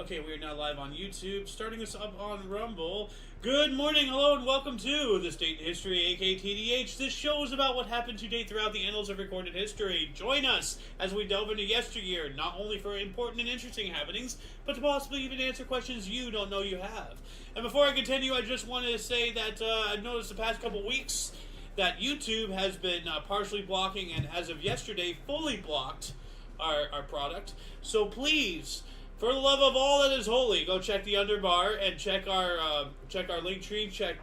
Okay, we are now live on YouTube, starting us up on Rumble. Good morning, hello, and welcome to This Date in History, aka TDH. This show is about what happened to date throughout the annals of recorded history. Join us as we delve into yesteryear, not only for important and interesting happenings, but to possibly even answer questions you don't know you have. And before I continue, I just wanted to say that I've noticed the past couple weeks that YouTube has been partially blocking, and as of yesterday, fully blocked our product. So please, for the love of all that is holy, go check the underbar and check our link tree. Check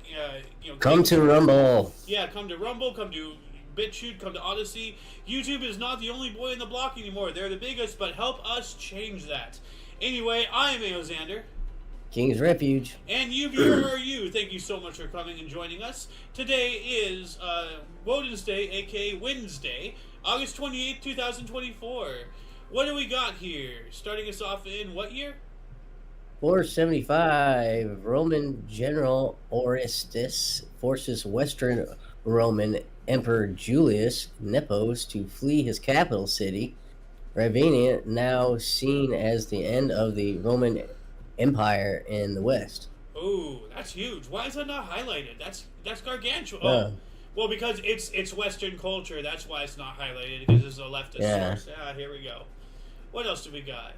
Come to Rumble. Yeah, come to Rumble. Come to BitChute. Come to Odyssey. YouTube is not the only boy in the block anymore. They're the biggest, but help us change that. Anyway, I am Aoxander. King's Refuge. And you, viewer, are you. Thank you so much for coming and joining us. Today is Wednesday, aka Wednesday, August 28th, 2024. What do we got here? Starting us off in what year? 475. Roman general Orestes forces Western Roman Emperor Julius Nepos to flee his capital city, Ravenna, now seen as the end of the Roman Empire in the West. Oh, that's huge. Why is that not highlighted? That's gargantuan. Oh, well, because it's Western culture. That's why it's not highlighted, because it's a leftist source. Ah, here we go. What else do we got?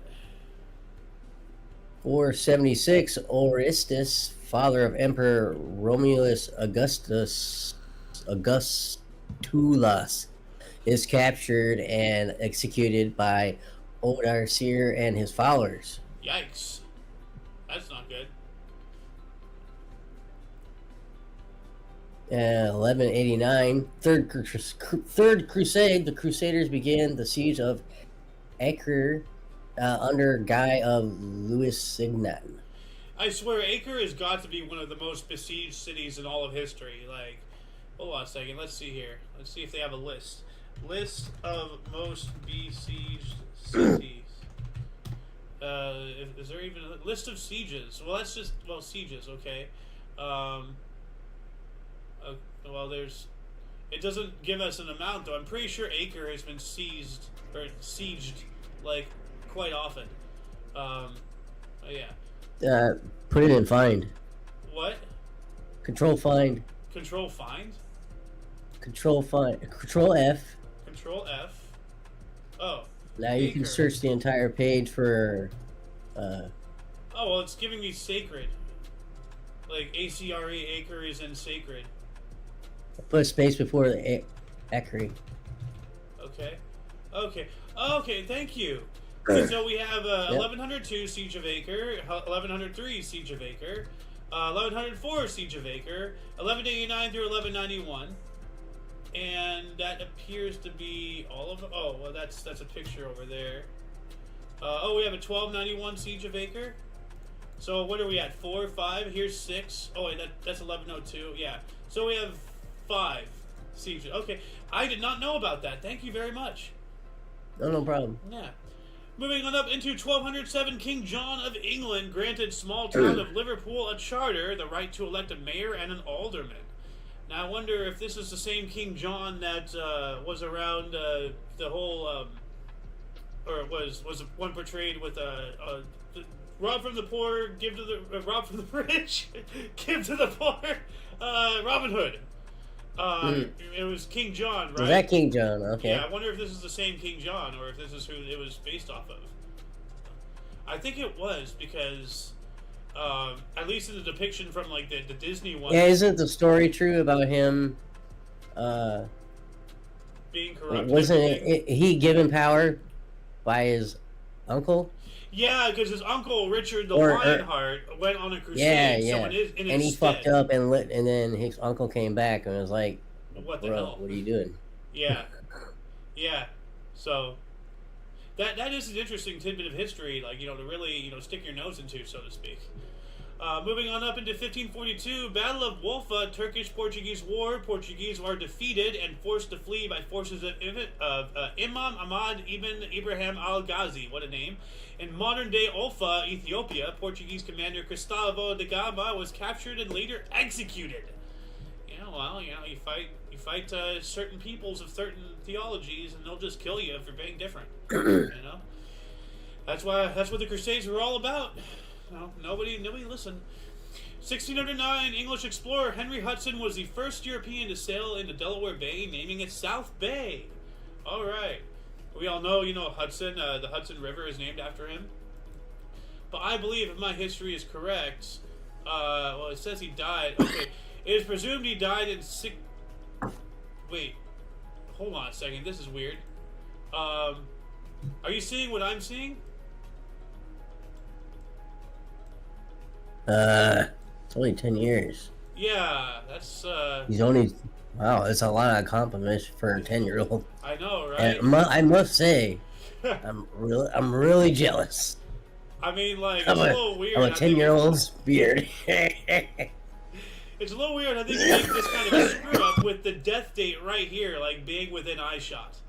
476. Orestes, father of Emperor Romulus Augustulus, is captured and executed by Odoacer and his followers. Yikes. That's not good. 1189. Third Crusade. The Crusaders began the siege of Acre under Guy of Lusignan. I swear, Acre has got to be one of the most besieged cities in all of history. Like, hold on a second. Let's see here. Let's see if they have a list. List of most besieged cities. Is there even a list of sieges? Well, that's just, well, sieges, okay. Well, it doesn't give us an amount, though. I'm pretty sure Acre has been sieged, like, quite often. Yeah. Put it in find. What? Control find. Control find? Control find. Control F. Control F. Oh. Now you can search the entire page for. Oh, well, it's giving me sacred. Like ACRE, acre is in sacred. Put a space before the acre. Okay. Okay, thank you. So we have 1102 Siege of Acre, 1103 Siege of Acre, 1104 Siege of Acre, 1189 through 1191. And that appears to be all of... Oh, well, that's a picture over there. We have a 1291 Siege of Acre. So what are we at? 4, 5? Here's 6. Oh, wait, that's 1102. Yeah. So we have 5 sieges. Okay. I did not know about that. Thank you very much. No problem. Yeah. Moving on up into 1207, King John of England granted small town of Liverpool a charter, the right to elect a mayor and an alderman. Now, I wonder if this is the same King John that was around the whole, or was one portrayed with rob from the poor, give to the rob from the rich, give to the poor. Robin Hood. It was King John, right? Was that King John? Okay. Yeah, I wonder if this is the same King John, or if this is who it was based off of. I think it was, because at least in the depiction from like the Disney one. Yeah, isn't the story true about him? Being corrupt. Wasn't he given power by his uncle? Yeah, because his uncle Richard the Lionheart went on a crusade. Yeah. So and he fucked up, and then his uncle came back and was like, "What the hell? What are you doing?" Yeah, yeah. So that is an interesting tidbit of history, like, to really stick your nose into, so to speak. Moving on up into 1542, Battle of Wolfa, Turkish-Portuguese War. Portuguese are defeated and forced to flee by forces of Imam Ahmad ibn Ibrahim al-Ghazi. What a name. In modern-day Olfa, Ethiopia, Portuguese commander Cristóvão da Gama was captured and later executed. You fight certain peoples of certain theologies, and they'll just kill you for being different. That's what the Crusades were all about. No, nobody listened. 1609, English explorer Henry Hudson was the first European to sail into Delaware Bay, naming it South Bay. All right. We all know, Hudson, the Hudson River is named after him. But I believe, if my history is correct, it says he died. Okay, it is presumed he died in Wait, hold on a second. This is weird. Are you seeing what I'm seeing? It's only 10 years. Yeah, that's. He's only. Wow, that's a lot of compliments for a 10-year-old. I know, right? And I must say, I'm really jealous. I mean, like, it's a little weird. I'm a 10-year-old's beard. It's a little weird. I think you make this kind of a screw up with the death date right here, like being within eyeshot.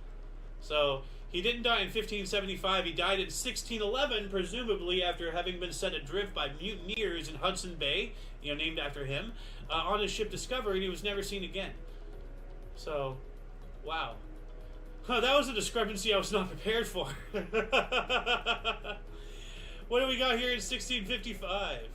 So he didn't die in 1575. He died in 1611, presumably after having been set adrift by mutineers in Hudson Bay, named after him, on his ship Discovery, and he was never seen again. So, wow. That was a discrepancy I was not prepared for. What do we got here in 1655?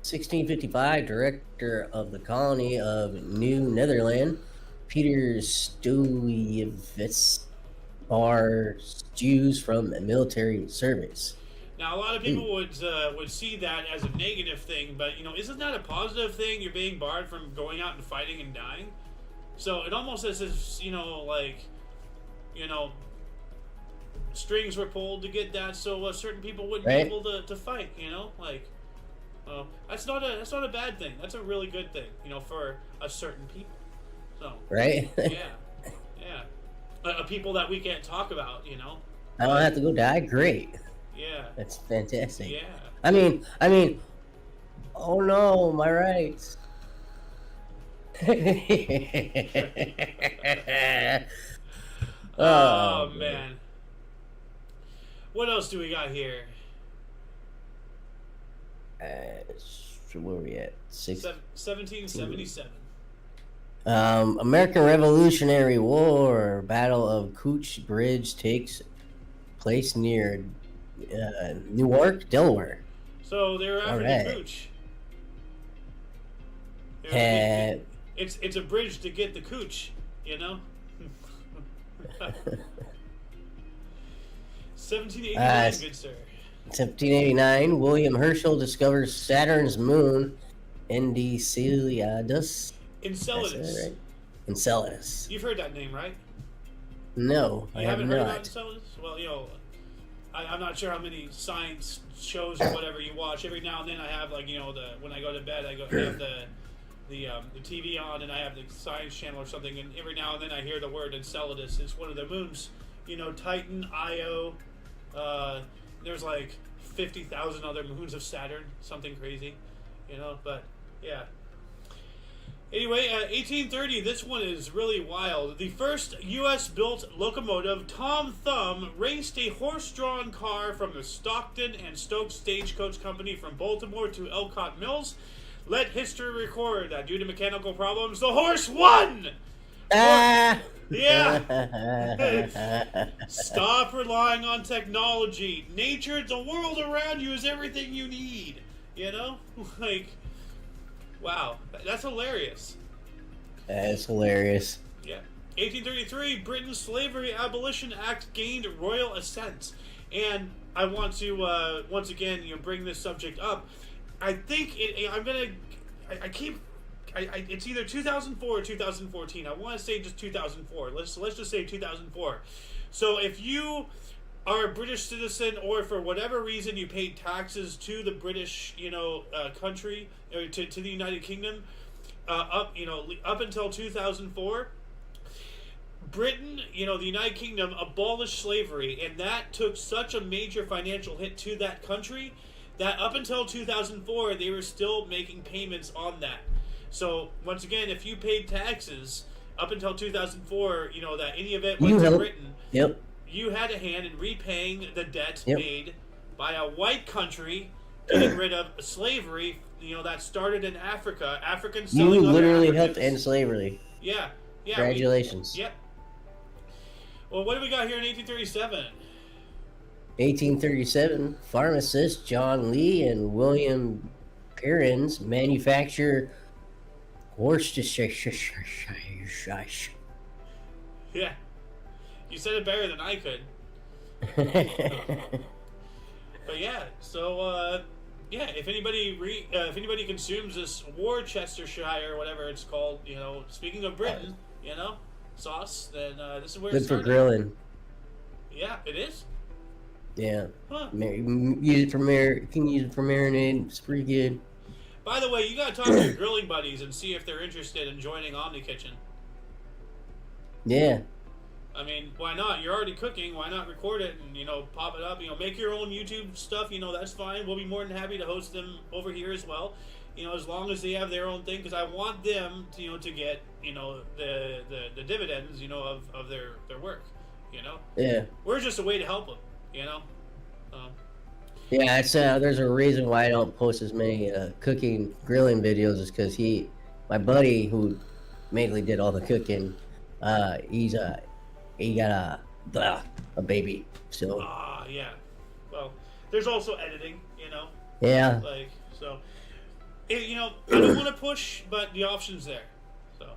1655, director of the colony of New Netherland, Peter Stoyevitz, bars Jews from military service. Now, a lot of people would see that as a negative thing, but, isn't that a positive thing? You're being barred from going out and fighting and dying? So it almost as if, strings were pulled to get that so certain people wouldn't be able to fight, that's not a bad thing. That's a really good thing, for a certain people. So right? Yeah. A people that we can't talk about, I don't have to go die. Great. Yeah. That's fantastic. Yeah. I mean, oh no, my rights. Oh man. What else do we got here? Where are we at? 1777. American Revolutionary War. Battle of Cooch Bridge takes place near Newark, Delaware. So they were after the Cooch. It's a bridge to get the Cooch, 1789, good sir. 1789, William Herschel discovers Saturn's moon, Enceladus. Enceladus. Right? Enceladus. You've heard that name, right? No, I haven't heard about Enceladus? Well, I'm not sure how many science shows or whatever you watch. Every now and then I have, when I go to bed, I have the TV on and I have the science channel or something, and every now and then I hear the word Enceladus. It's one of the moons. Titan, Io. There's like 50,000 other moons of Saturn, something crazy, but yeah. Anyway, 1830, this one is really wild. The first U.S.-built locomotive, Tom Thumb, raced a horse-drawn car from the Stockton and Stokes Stagecoach Company from Baltimore to Ellicott Mills. Let history record that due to mechanical problems, the horse won! Yeah. Stop relying on technology. Nature, the world around you is everything you need. Wow, that's hilarious. That's hilarious. Yeah. 1833, Britain's Slavery Abolition Act gained royal assent. And I want to, once again, bring this subject up. I think it's either 2004 or 2014. I want to say just 2004. Let's just say 2004. So if you are a British citizen, or for whatever reason you paid taxes to the British, country, or to the United Kingdom, up until 2004, Britain, the United Kingdom abolished slavery, and that took such a major financial hit to that country that up until 2004 they were still making payments on that. So once again, if you paid taxes up until 2004, that any of it went to Britain, you had a hand in repaying the debt made by a white country getting rid of slavery. That started in Africa. Africans selling. You literally helped end slavery. Yeah. Congratulations. Yep. Well, what do we got here in 1837? 1837, pharmacists John Lee and William Perrins manufacture Worcestershire. Yeah, you said it better than I could. But yeah, so yeah, if anybody consumes this Worcestershire or whatever it's called, speaking of Britain, sauce, then this is where Good it's for started. grilling. Yeah, it is. Yeah. Huh. Use it for can use it for marinade. It's pretty good. By the way, you gotta talk to your grilling buddies and see if they're interested in joining Omni Kitchen. Yeah. I mean, why not? You're already cooking. Why not record it and pop it up? Make your own YouTube stuff. That's fine. We'll be more than happy to host them over here as well. As long as they have their own thing, because I want them to get the dividends of their work. Yeah. We're just a way to help them. Yeah, it's there's a reason why I don't post as many cooking, grilling videos is because my buddy who mainly did all the cooking, he got a baby, so. Yeah. Well, there's also editing, Yeah. Like, so, I don't want to push, but the option's there, so.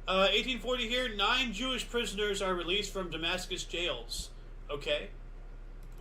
1840 here, 9 Jewish prisoners are released from Damascus jails. Okay.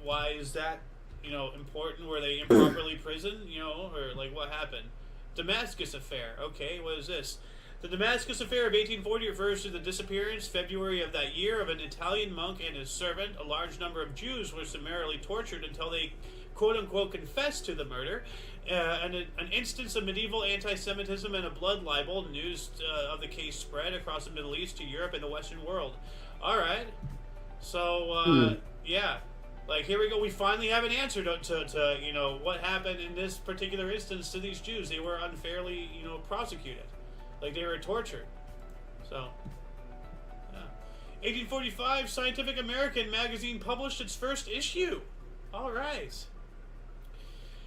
Why is that, important? Were they improperly imprisoned, or like what happened? Damascus affair. Okay, what is this? The Damascus affair of 1840 refers to the disappearance, February of that year, of an Italian monk and his servant. A large number of Jews were summarily tortured until they, quote-unquote, confessed to the murder. An instance of medieval anti-Semitism and a blood libel. News of the case spread across the Middle East to Europe and the Western world. All right. So, yeah. Like, here we go. We finally have an answer to what happened in this particular instance to these Jews. They were unfairly, prosecuted. Like, they were tortured. So, yeah. 1845, Scientific American magazine published its first issue. All right.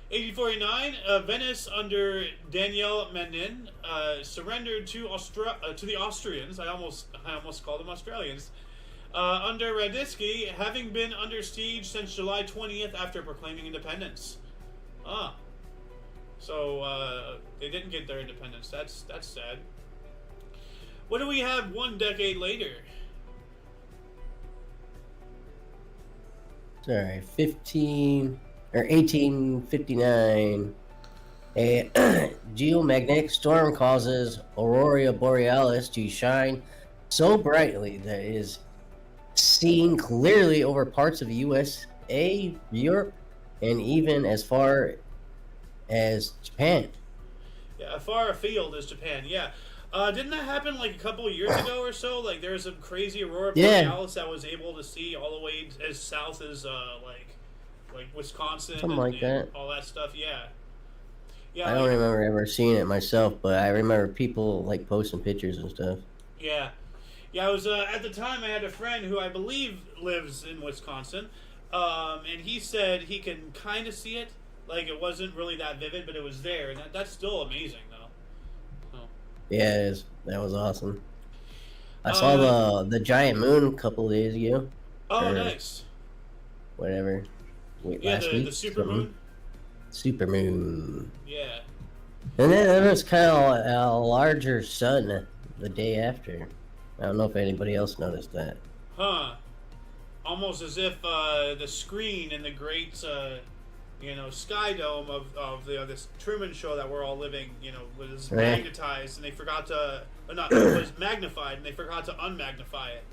1849, Venice under Daniel Manin surrendered to the Austrians. I almost called them Australians. Under Radetzky, having been under siege since July 20th after proclaiming independence. So they didn't get their independence. That's sad. What do we have 1 decade later? Sorry, 1859. A geomagnetic storm causes aurora borealis to shine so brightly that it is seen clearly over parts of the USA, Europe, and even as far as Japan. Yeah, far afield is Japan. Yeah. Didn't that happen like a couple of years ago or so? Like there was a crazy aurora borealis that was able to see all the way as south as like Wisconsin, Something like that. All that stuff. Yeah. Yeah. I don't remember ever seeing it myself, but I remember people like posting pictures and stuff. Yeah. Yeah, I was at the time I had a friend who I believe lives in Wisconsin, and he said he can kind of see it. Like it wasn't really that vivid, but it was there, and that's still amazing, though. Oh. Yeah, it is. That was awesome. I saw the giant moon a couple of days ago. Oh, nice. Whatever. Last week. The super moon. Super moon. Yeah. And then there was kind of a larger sun the day after. I don't know if anybody else noticed that. Huh. Almost as if the screen in the great, Sky Dome of this Truman Show that we're all living, was magnetized, and they forgot to, was magnified, and they forgot to unmagnify it.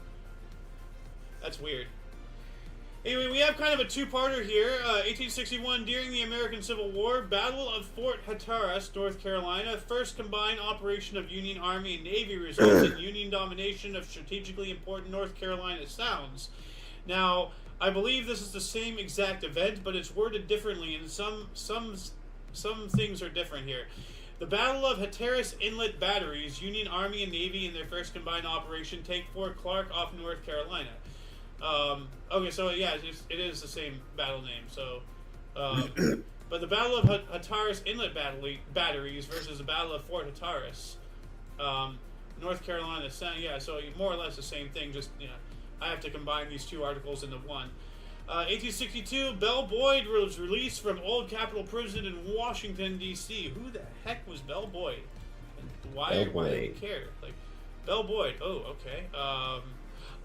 That's weird. Anyway, we have kind of a two-parter here. 1861, during the American Civil War, Battle of Fort Hatteras, North Carolina. First combined operation of Union Army and Navy results in Union domination of strategically important North Carolina sounds. Now, I believe this is the same exact event, but it's worded differently, and some things are different here. The Battle of Hatteras Inlet Batteries, Union Army and Navy in their first combined operation take Fort Clark off North Carolina. Okay, so yeah, it is the same battle name. So, but the Battle of Hatteras Inlet Batteries versus the Battle of Fort Hatteras, North Carolina. Yeah, so more or less the same thing. Just I have to combine these two articles into one. 1862, Belle Boyd was released from Old Capitol Prison in Washington, D.C. Who the heck was Belle Boyd? And why do we care? Like, Belle Boyd. Oh, okay.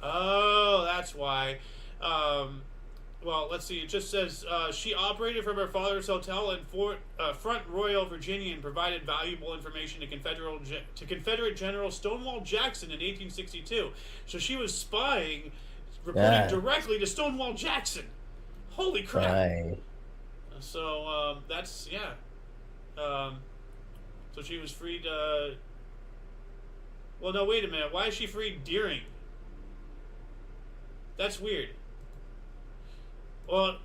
Oh, that's why. Well, let's see. It just says she operated from her father's hotel in Front Royal, Virginia, and provided valuable information to Confederate General Stonewall Jackson in 1862. So she was spying, reporting directly to Stonewall Jackson. Holy crap! Right. So that's so she was freed. Well, no, wait a minute. Why is she freed during? That's weird. Well,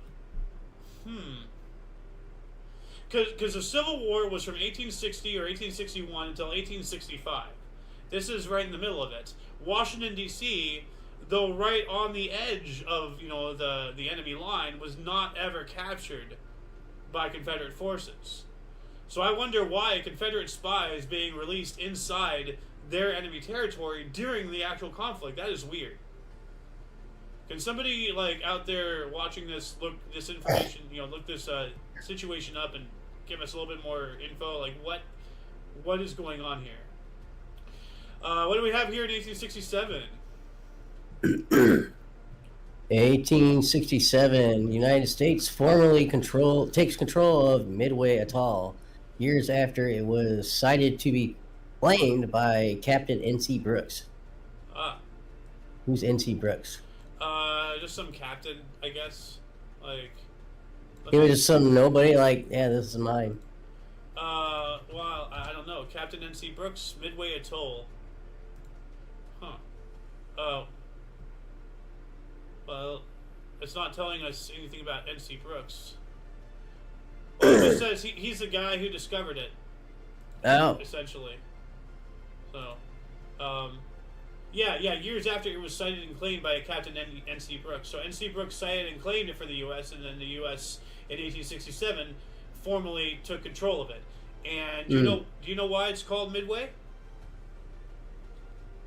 because the Civil War was from 1860 or 1861 until 1865. This is right in the middle of it. Washington, D.C., though right on the edge of the enemy line, was not ever captured by Confederate forces. So I wonder why Confederate spies being released inside their enemy territory during the actual conflict. That is weird. Can somebody out there watching this look this information, look this situation up and give us a little bit more info? Like what is going on here? What do we have here in 1867? 1867, United States formally takes control of Midway Atoll, years after it was cited to be claimed by Captain N.C. Brooks. Who's N.C. Brooks? Just some captain, I guess. He was just some nobody. This is mine. Well, I don't know. Captain N.C. Brooks, Midway Atoll. Huh. Well, it's not telling us anything about N.C. Brooks. Well, it just says he's the guy who discovered it. Oh. Essentially. So, Yeah, years after it was cited and claimed by Captain N.C. Brooks. So N.C. Brooks cited and claimed it for the U.S., and then the U.S. in 1867 formally took control of it. And do you know why it's called Midway?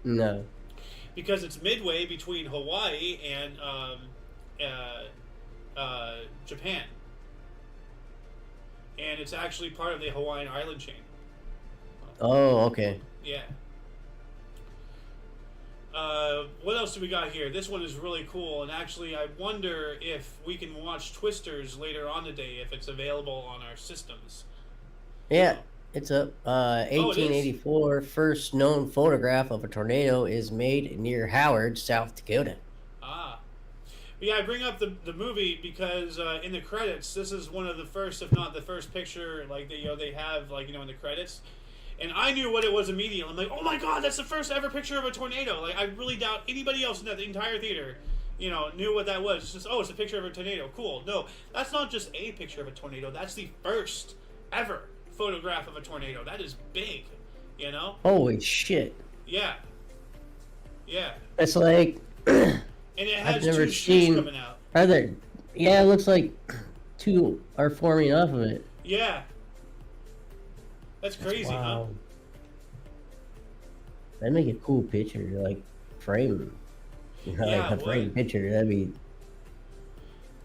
No. Because it's midway between Hawaii and Japan. And it's actually part of the Hawaiian island chain. Oh, okay. Yeah. What else do we got here? This one is really cool, and actually I wonder if we can watch Twisters later on today, if it's available on our systems. Yeah, it's up. 1884, first known photograph of a tornado is made near Howard, South Dakota. But yeah, I bring up the movie because in the credits, this is one of the first, if not the first picture, they have, in the credits. And I knew what it was immediately. I'm like, oh my god, that's the first ever picture of a tornado. I really doubt anybody else in the entire theater, knew what that was. It's just, it's a picture of a tornado. Cool. No, that's not just a picture of a tornado. That's the first ever photograph of a tornado. That is big, Holy shit. Yeah. Yeah. It's like... and it has two shoots coming out. Yeah, it looks like two are forming off of it. Yeah. That's crazy, wow. Huh? That'd make a cool picture, frame. A framed picture. That'd be.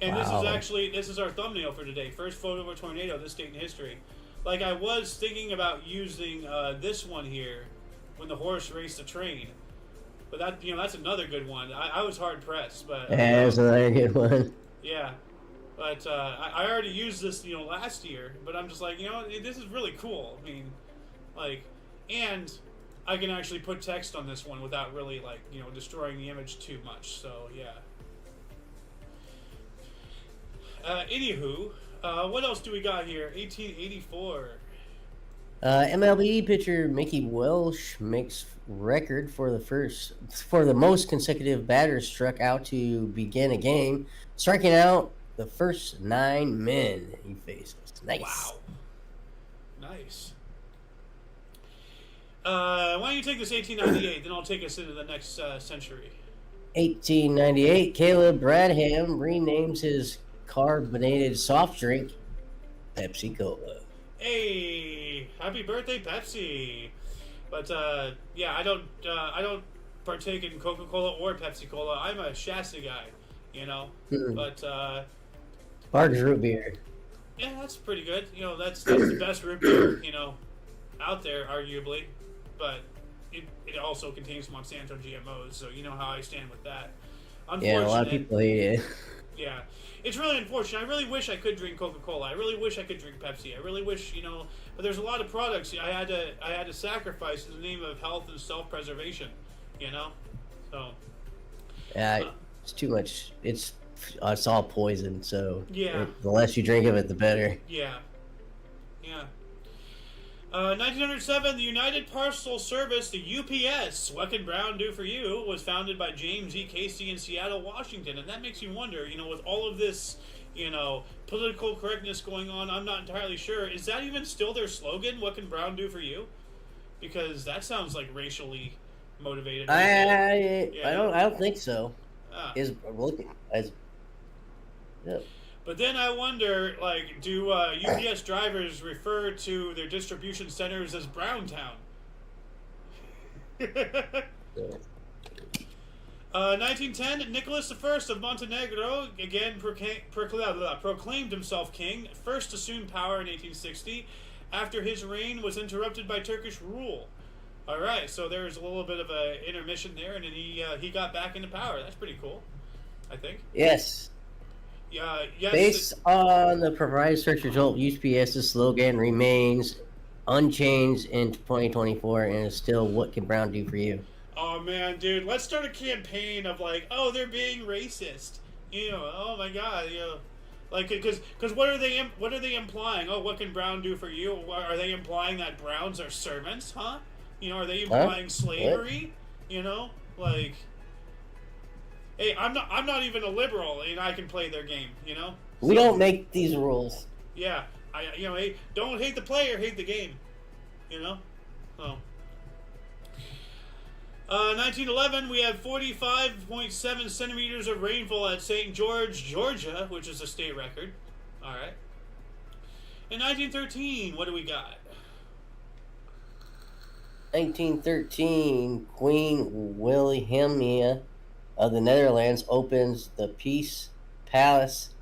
And wow. This is our thumbnail for today. First photo of a tornado, this date in history. I was thinking about using this one here, when the horse raced the train. But that, that's another good one. I was hard pressed, but yeah, that's another good one. Yeah. But I already used this, last year. But I'm just like, this is really cool. I mean, and I can actually put text on this one without really, destroying the image too much. So, yeah. Anywho, what else do we got here? 1884. MLB pitcher Mickey Welsh makes record for the most consecutive batters struck out to begin a game, striking out the first 9 men he faces. Nice. Wow. Nice. Why don't you take this 1898, then I'll take us into the next century. 1898, Caleb Bradham renames his carbonated soft drink Pepsi Cola. Hey, happy birthday, Pepsi! But I don't partake in Coca-Cola or Pepsi Cola. I'm a Shasta guy. But Bards root beer. yeah, that's pretty good. That's the best root beer out there, arguably. But it also contains Monsanto GMOs, so you know how I stand with that. Yeah, a lot of people hate it. Yeah, it's really unfortunate. I really wish I could drink Coca-Cola. I really wish I could drink Pepsi. I really wish, but there's a lot of products I had to sacrifice in the name of health and self-preservation, So Yeah, it's too much. It's all poison. So yeah, the less you drink of it, the better. Yeah. 1907, the United Parcel Service, the UPS, what can Brown do for you, was founded by James E. Casey in Seattle, Washington. And that makes you wonder, with all of this, political correctness going on, I'm not entirely sure. Is that even still their slogan, what can Brown do for you? Because that sounds like racially motivated. I don't think so. Yeah. But then I wonder, do UPS drivers refer to their distribution centers as Browntown? 1910, Nicholas I of Montenegro again proclaimed himself king. First assumed power in 1860, after his reign was interrupted by Turkish rule. All right, so there's a little bit of an intermission there, and then he got back into power. That's pretty cool, I think. Yes. Yes. Based on the provided search result, UPS's slogan remains unchanged in 2024 and is still what can Brown do for you? Oh man, dude, let's start a campaign of they're being racist. Oh my god, because what are they implying? Oh, what can Brown do for you? Are they implying that Browns are servants? Huh? Are they implying slavery? Hey, I'm not even a liberal, and I can play their game. We don't make these rules. Yeah, hey, don't hate the player, hate the game. Oh. 1911, we have 45.7 centimeters of rainfall at St. George, Georgia, which is a state record. All right. In 1913, what do we got? 1913, Queen Wilhelmina of the Netherlands opens the Peace Palace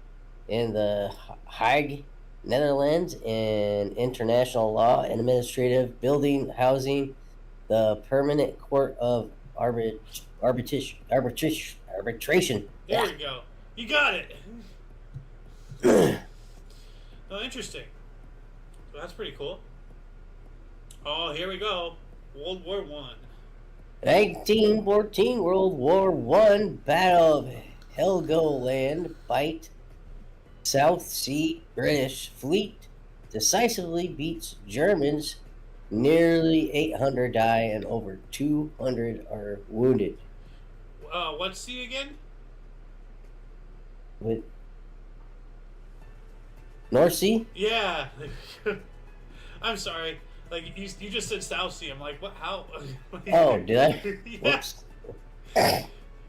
in the Hague, Netherlands, in international law and administrative building, housing the Permanent Court of Arbitration. There we go. You got it. Oh, interesting. So that's pretty cool. Oh, here we go. World War One. 1914, World War One, Battle of Helgoland, Bight, South Sea British fleet decisively beats Germans. Nearly 800 die and over 200 are wounded. What sea again? With North Sea? Yeah. I'm sorry. You just said South Sea. I'm like, what? How? Oh, did I? Yeah. Whoops.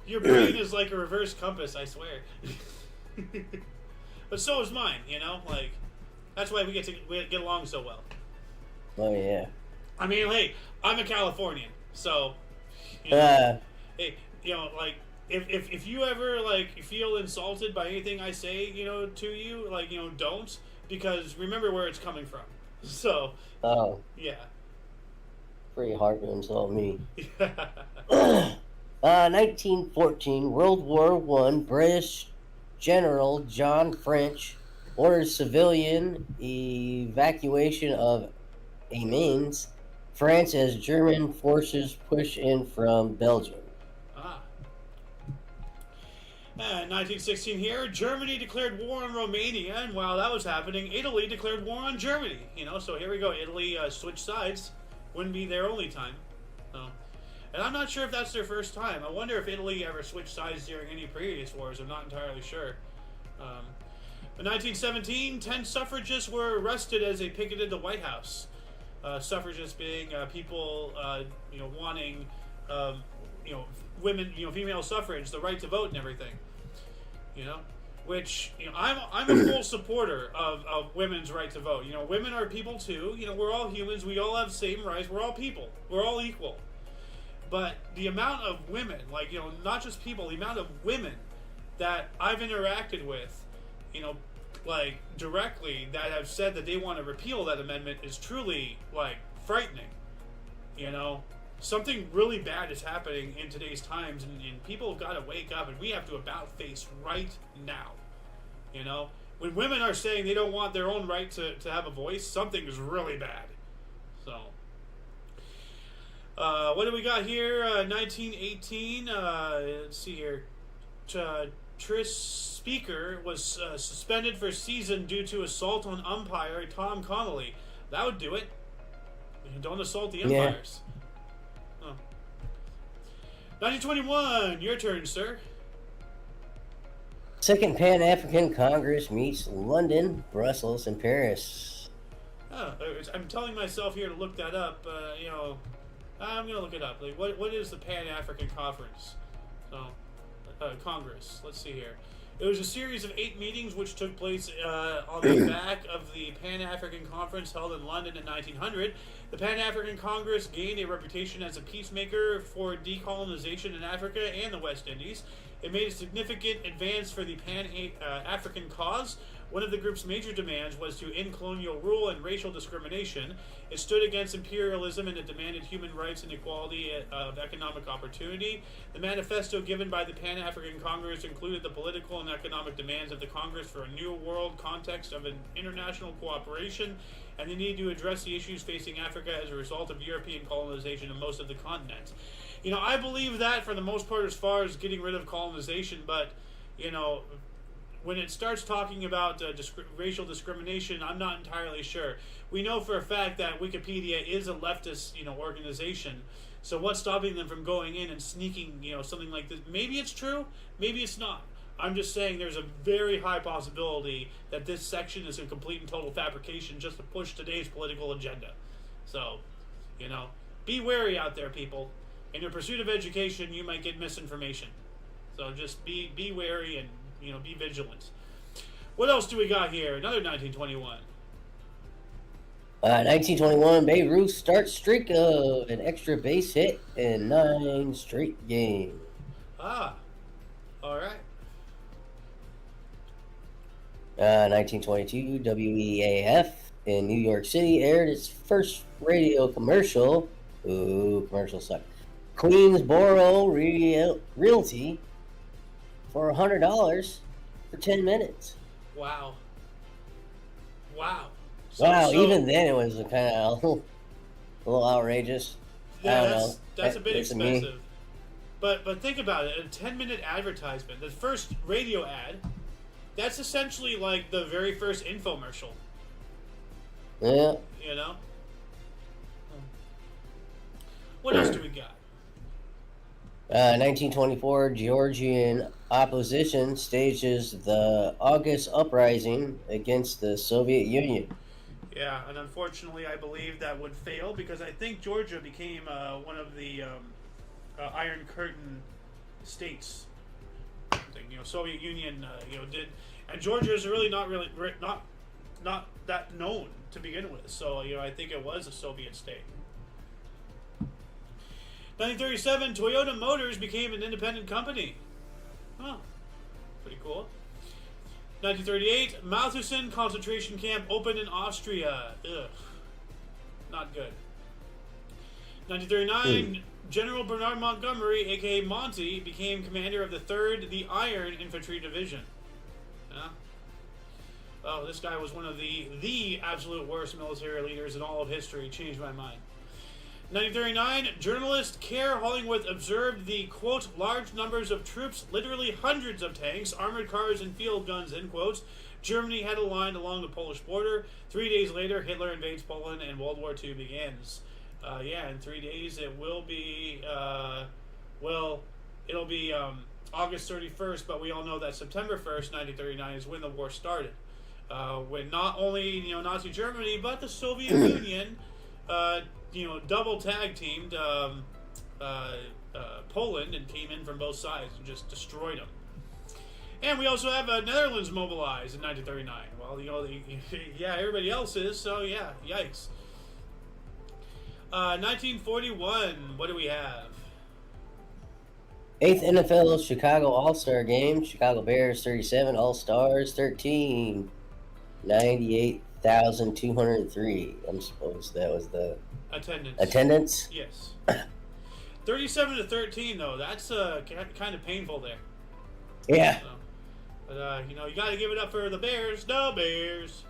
Your brain is like a reverse compass, I swear. But so is mine, that's why we get along so well. Oh, yeah. I mean, hey, I'm a Californian, so, hey, if you ever, feel insulted by anything I say, to you, don't, because remember where it's coming from. So, oh. Yeah. Pretty hard to insult me. 1914, World War One, British General John French orders civilian evacuation of Amiens, France, as German forces push in from Belgium. 1916 here, Germany declared war on Romania, and while that was happening, Italy declared war on Germany. So here we go. Italy switched sides. Wouldn't be their only time. So, and I'm not sure if that's their first time. I wonder if Italy ever switched sides during any previous wars. I'm not entirely sure. In 1917, 10 suffragists were arrested as they picketed the White House. Suffragists being people, wanting, women, female suffrage, the right to vote and everything. Which, I'm a full supporter of women's right to vote. Women are people too. We're all humans. We all have same rights. We're all people. We're all equal. But the amount of women, not just people, the amount of women that I've interacted with, like directly, that have said that they want to repeal that amendment is truly like frightening. Something really bad is happening in today's times, and people have got to wake up, and we have to about face right now. When women are saying they don't want their own right to have a voice, something is really bad. So, what do we got here? 1918. Let's see here. Tris Speaker was suspended for a season due to assault on umpire Tom Connolly. That would do it. Don't assault the umpires. Yeah. 1921. Your turn, sir. Second Pan-African Congress meets London, Brussels, and Paris. I'm telling myself here to look that up. I'm gonna look it up. Like, what is the Pan-African Conference? Congress. Let's see here. It was a series of 8 meetings which took place on the back of the Pan-African Conference held in London in 1900. The Pan-African Congress gained a reputation as a peacemaker for decolonization in Africa and the West Indies. It made a significant advance for the Pan-African cause. One of the group's major demands was to end colonial rule and racial discrimination. It stood against imperialism and it demanded human rights and equality of economic opportunity. The manifesto given by the Pan-African Congress included the political and economic demands of the Congress for a new world context of an international cooperation and the need to address the issues facing Africa as a result of European colonization of most of the continent. I believe that for the most part as far as getting rid of colonization, but, when it starts talking about racial discrimination, I'm not entirely sure. We know for a fact that Wikipedia is a leftist, organization. So what's stopping them from going in and sneaking, something like this? Maybe it's true, maybe it's not. I'm just saying there's a very high possibility that this section is a complete and total fabrication just to push today's political agenda. So, be wary out there, people. In your pursuit of education, you might get misinformation. So just be wary and, be vigilant. What else do we got here? Another 1921. 1921, Babe Ruth starts streak of an extra base hit in 9 straight games. All right. 1922, WEAF in New York City aired its first radio commercial. Ooh, commercial suck. Queensboro Realty for $100 for 10 minutes. Wow. Wow, even then it was kind of a little outrageous. Yeah, I don't know. That's a bit expensive. But think about it, a 10-minute advertisement, the first radio ad, that's essentially like the very first infomercial. Yeah. What else do we got? 1924, Georgian opposition stages the August uprising against the Soviet Union. Yeah, and unfortunately, I believe that would fail because I think Georgia became one of the Iron Curtain states. Soviet Union, did, and Georgia is really not that known to begin with. So I think it was a Soviet state. 1937, Toyota Motors became an independent company. Oh, pretty cool. 1938, Mauthausen concentration camp opened in Austria. Ugh, not good. 1939, General Bernard Montgomery, aka Monty, became commander of the 3rd, the Iron Infantry Division. Yeah. Oh, this guy was one of the absolute worst military leaders in all of history. Changed my mind. 1939, journalist Kerr Hollingworth observed the, quote, large numbers of troops, literally hundreds of tanks, armored cars, and field guns, end quotes. Germany had aligned along the Polish border. 3 days later, Hitler invades Poland and World War II begins. In 3 days it will be, it'll be August 31st, but we all know that September 1st, 1939 is when the war started. When not only, Nazi Germany, but the Soviet Union, double tag teamed Poland and came in from both sides and just destroyed them. And we also have Netherlands mobilized in 1939. Well, everybody else is, so yeah, yikes. 1941, what do we have? Eighth NFL Chicago All-Star Game. Chicago Bears 37, All-Stars 13. 98,203. I'm supposed that was the Attendance. attendance. Yes. 37-13 though. That's kind of painful there. Yeah. So, but you got to give it up for the Bears. The Bears.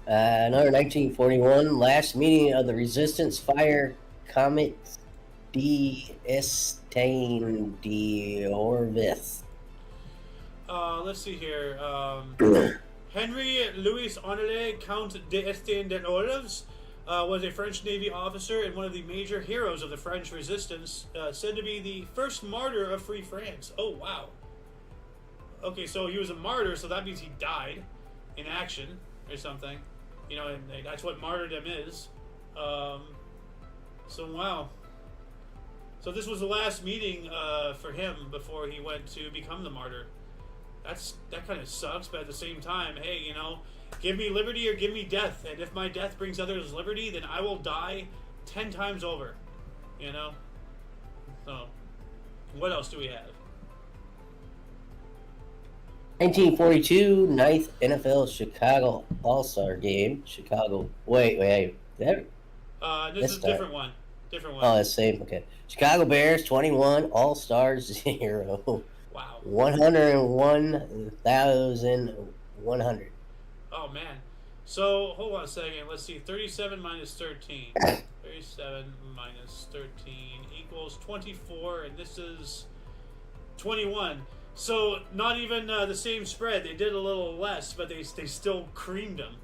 Another 1941. Last meeting of the Resistance Fire Comet D. Estain de Orvis. Let's see here. Henry Louis Honoré Count d'Estaing de Orvis was a French Navy officer and one of the major heroes of the French Resistance, said to be the first martyr of Free France. Oh, wow. Okay, so he was a martyr, so that means he died in action or something. And that's what martyrdom is. So, wow. So this was the last meeting for him before he went to become the martyr. That kind of sucks, but at the same time, hey, give me liberty or give me death, and if my death brings others liberty, then I will die 10 times over. So, what else do we have? 1942, 9th NFL Chicago All-Star Game. Chicago. Wait. This is a different one. Oh, the same. Okay. Chicago Bears 21, All-Stars 0. Wow. 101,100. Oh, man. So, hold on a second. Let's see. 37 minus 13. 37 minus 13 equals 24, and this is 21. So, not even the same spread. They did a little less, but they still creamed them.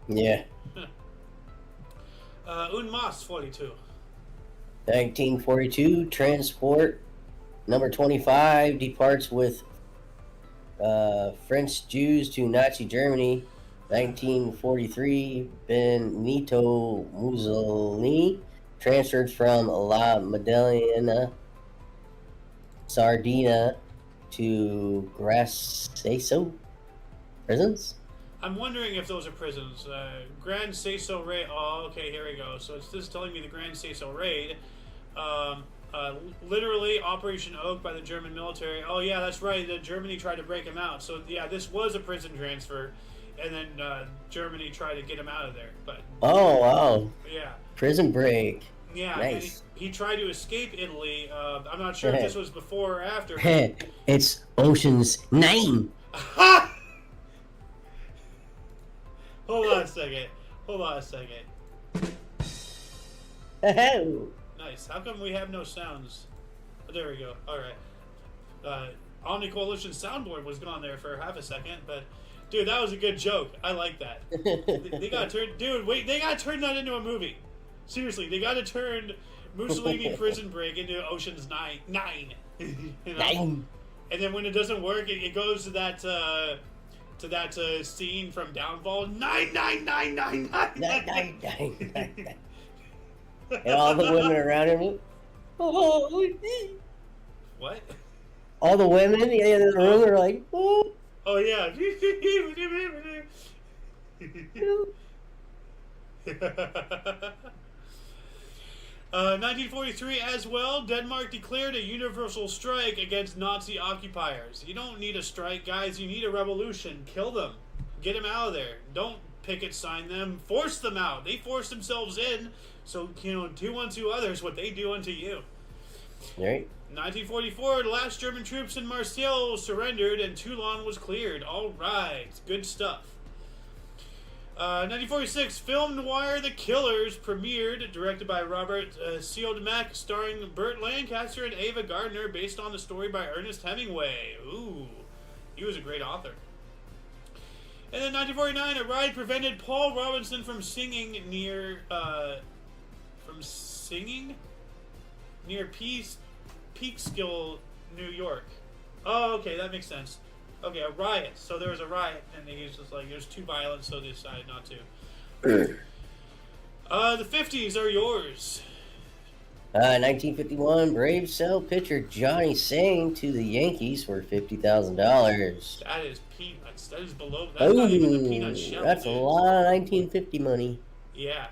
Yeah. Un mas 42. 1942, Transport number 25 departs with French Jews to Nazi Germany. 1943, Benito Mussolini transferred from La Maddalena, Sardinia to Grasseso prisons. I'm wondering if those are prisons. Grand Seso Raid. Oh, okay, here we go. So this is telling me the Grand Seso Raid. Literally Operation Oak by the German military. Oh, yeah, that's right. Germany tried to break him out. So, yeah, this was a prison transfer. And then Germany tried to get him out of there. But oh, wow. Yeah. Prison break. Yeah. Nice. He tried to escape Italy. I'm not sure if this was before or after. It's Ocean's 9. Hold on a second. Nice. How come we have no sounds? Oh, there we go. All right. Omni Coalition soundboard was gone there for half a second, but dude, that was a good joke. I like that. They got turned. Dude, wait, they got to turn that into a movie. Seriously, they got to turn Mussolini Prison Break into Ocean's 9. Nine. Nine. And then when it doesn't work, it goes to that scene from Downfall. 9. And all the women around him. Oh, what? All the women in the room are like, oh. Oh, yeah. 1943 as well, Denmark declared a universal strike against Nazi occupiers. You don't need a strike, guys. You need a revolution. Kill them. Get them out of there. Don't picket sign them. Force them out. They force themselves in. So, do unto others what they do unto you. Right. 1944, the last German troops in Marseille surrendered and Toulon was cleared. All right. Good stuff. 1946, film noir The Killers premiered, directed by Robert Siodmak, starring Burt Lancaster and Ava Gardner, based on the story by Ernest Hemingway. Ooh, he was a great author. And then 1949, a ride prevented Paul Robinson from singing near Peekskill, New York. Oh, okay, that makes sense. Okay, a riot. So there was a riot, and he was just like, it was too violent, so they decided not to. The 50s are yours. 1951, Braves sell pitcher Johnny Singh to the Yankees for $50,000. That is peanuts. That is below. That's not even the peanut shell. That's dude. a lot of 1950 money. Yeah.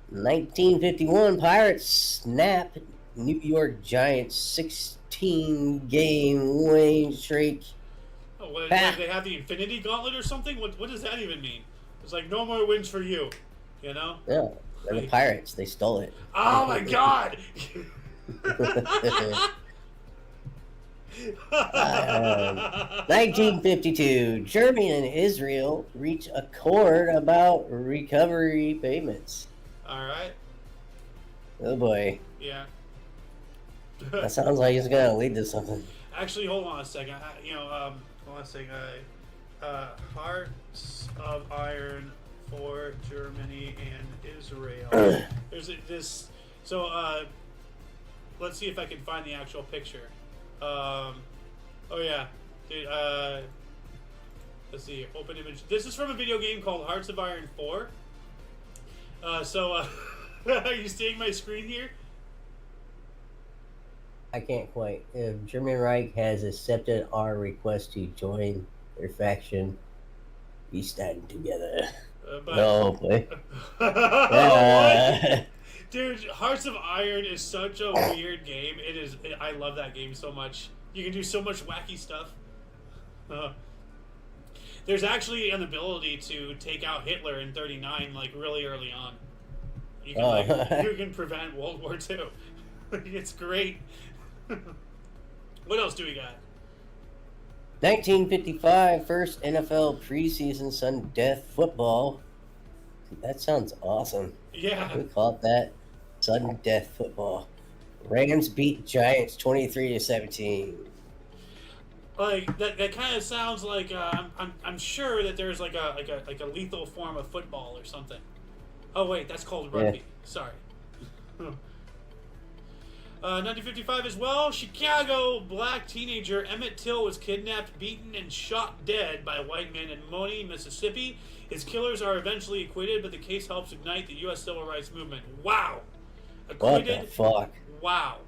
1951 Pirates snap New York Giants 16-game winning streak. Oh, what do they have the Infinity Gauntlet or something? What does that even mean? It's like no more wins for you, you know? Yeah, they're the Pirates. They stole it. Oh my God! 1952, Germany and Israel reach accord about recovery payments. All right. Oh boy. Yeah. That sounds like it's gonna lead to something. Actually, hold on a second. Hold on a second. Hearts of Iron for Germany and Israel. There's this. So, let's see if I can find the actual picture. Oh yeah, dude. Let's see. Open image. This is from a video game called Hearts of Iron 4. Are you seeing my screen here? I can't quite. If German Reich has accepted our request to join their faction, we stand together. No, play. Dude, Hearts of Iron is such a weird game. It is. I love that game so much. You can do so much wacky stuff. There's actually an ability to take out Hitler in '39, like really early on. You can you can prevent World War II. It's great. What else do we got? 1955, first NFL preseason sudden death football. That sounds awesome. Yeah. We call it that. Sudden death football. Rams beat Giants 23-17. Like that kind of sounds like I'm sure that there's like a lethal form of football or something. Oh wait, that's called rugby. Yeah. Sorry. 1955 as well. Chicago black teenager Emmett Till was kidnapped, beaten, and shot dead by a white man in Monee, Mississippi. His killers are eventually acquitted, but the case helps ignite the U.S. civil rights movement. Wow. Acquitted. What the fuck? Wow.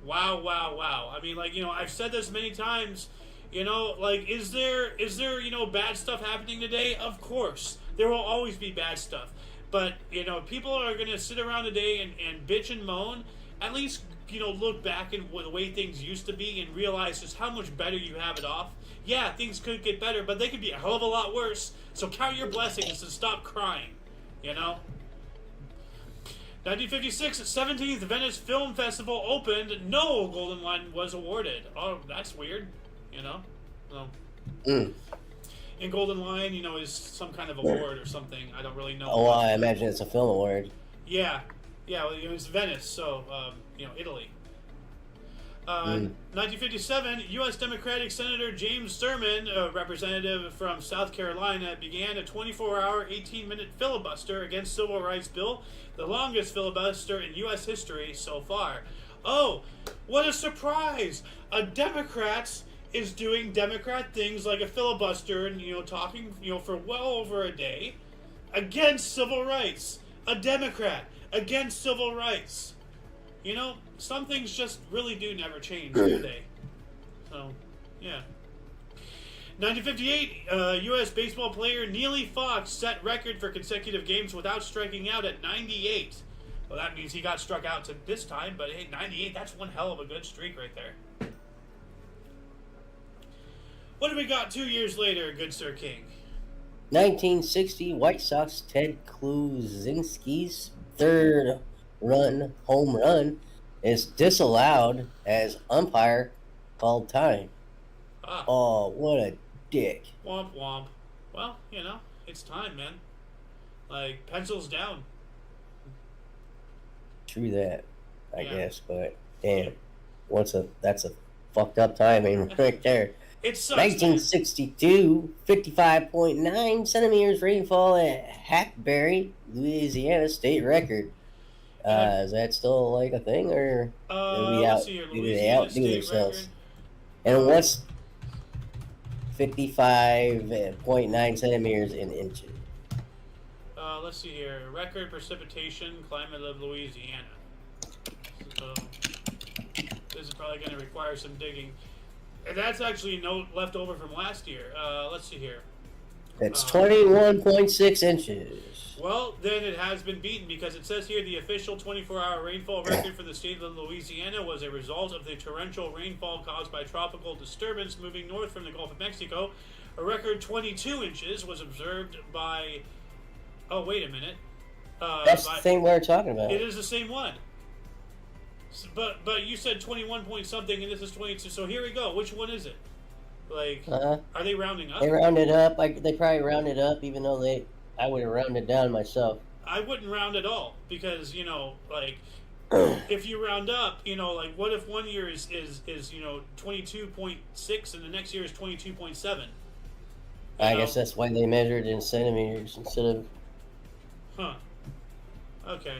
Wow, wow, wow. I mean, like, you know, I've said this many times, you know, like, is there, you know, bad stuff happening today? Of course. There will always be bad stuff. But, you know, people are going to sit around today and bitch and moan. At least, you know, look back at the way things used to be and realize just how much better you have it off. Yeah, things could get better, but they could be a hell of a lot worse. So count your blessings and stop crying, you know? 1956, 17th Venice Film Festival opened. No Golden Lion was awarded. Oh, that's weird, you know? No. And Golden Lion, you know, is some kind of award or something. I don't really know. Oh, I imagine it's a film award. Yeah. Yeah, well, it was Venice, so, you know, Italy. 1957, U.S. Democratic Senator James Sherman, a representative from South Carolina, began a 24-hour, 18-minute filibuster against Civil Rights Bill, the longest filibuster in U.S. history so far. Oh, what a surprise! A Democrat is doing Democrat things like a filibuster and, you know, talking, you know, for well over a day against civil rights. A Democrat against civil rights. You know, some things just really do never change, do they? So, yeah. 1958, U.S. baseball player Neely Fox set record for consecutive games without striking out at 98. Well, that means he got struck out to this time, but hey, 98, that's one hell of a good streak right there. What do we got 2 years later, good Sir King? 1960, White Sox Ted Kluzinski's third home run is disallowed as umpire called time. Oh, what a dick. Womp womp. Well, you know, it's time, man. Like, pencils down. True that, I guess, but damn, that's a fucked up timing right there. It sucks, 1962, 55.9 centimeters rainfall at Hackberry, Louisiana, state record. Is that still like a thing, or let's see here. do they outdo themselves? Record. And what's 55.9 centimeters in inches? Let's see here. Record precipitation, climate of Louisiana. So, this is probably going to require some digging. And that's actually a note left over from last year. Let's see here. It's 21.6 inches. Well, then it has been beaten because it says here the official 24-hour rainfall record for the state of Louisiana was a result of the torrential rainfall caused by tropical disturbance moving north from the Gulf of Mexico. A record 22 inches was observed by... Oh, wait a minute. That's the thing we're talking about. It is the same one. But you said 21 point something and this is 22. So here we go. Which one is it? Like, are they rounding up? They rounded up. They probably rounded up, even though I would have rounded down myself. I wouldn't round at all because, you know, like, if you round up, you know, like, what if one year is 22.6 and the next year is 22.7? I guess that's why they measured in centimeters instead of... Huh. Okay.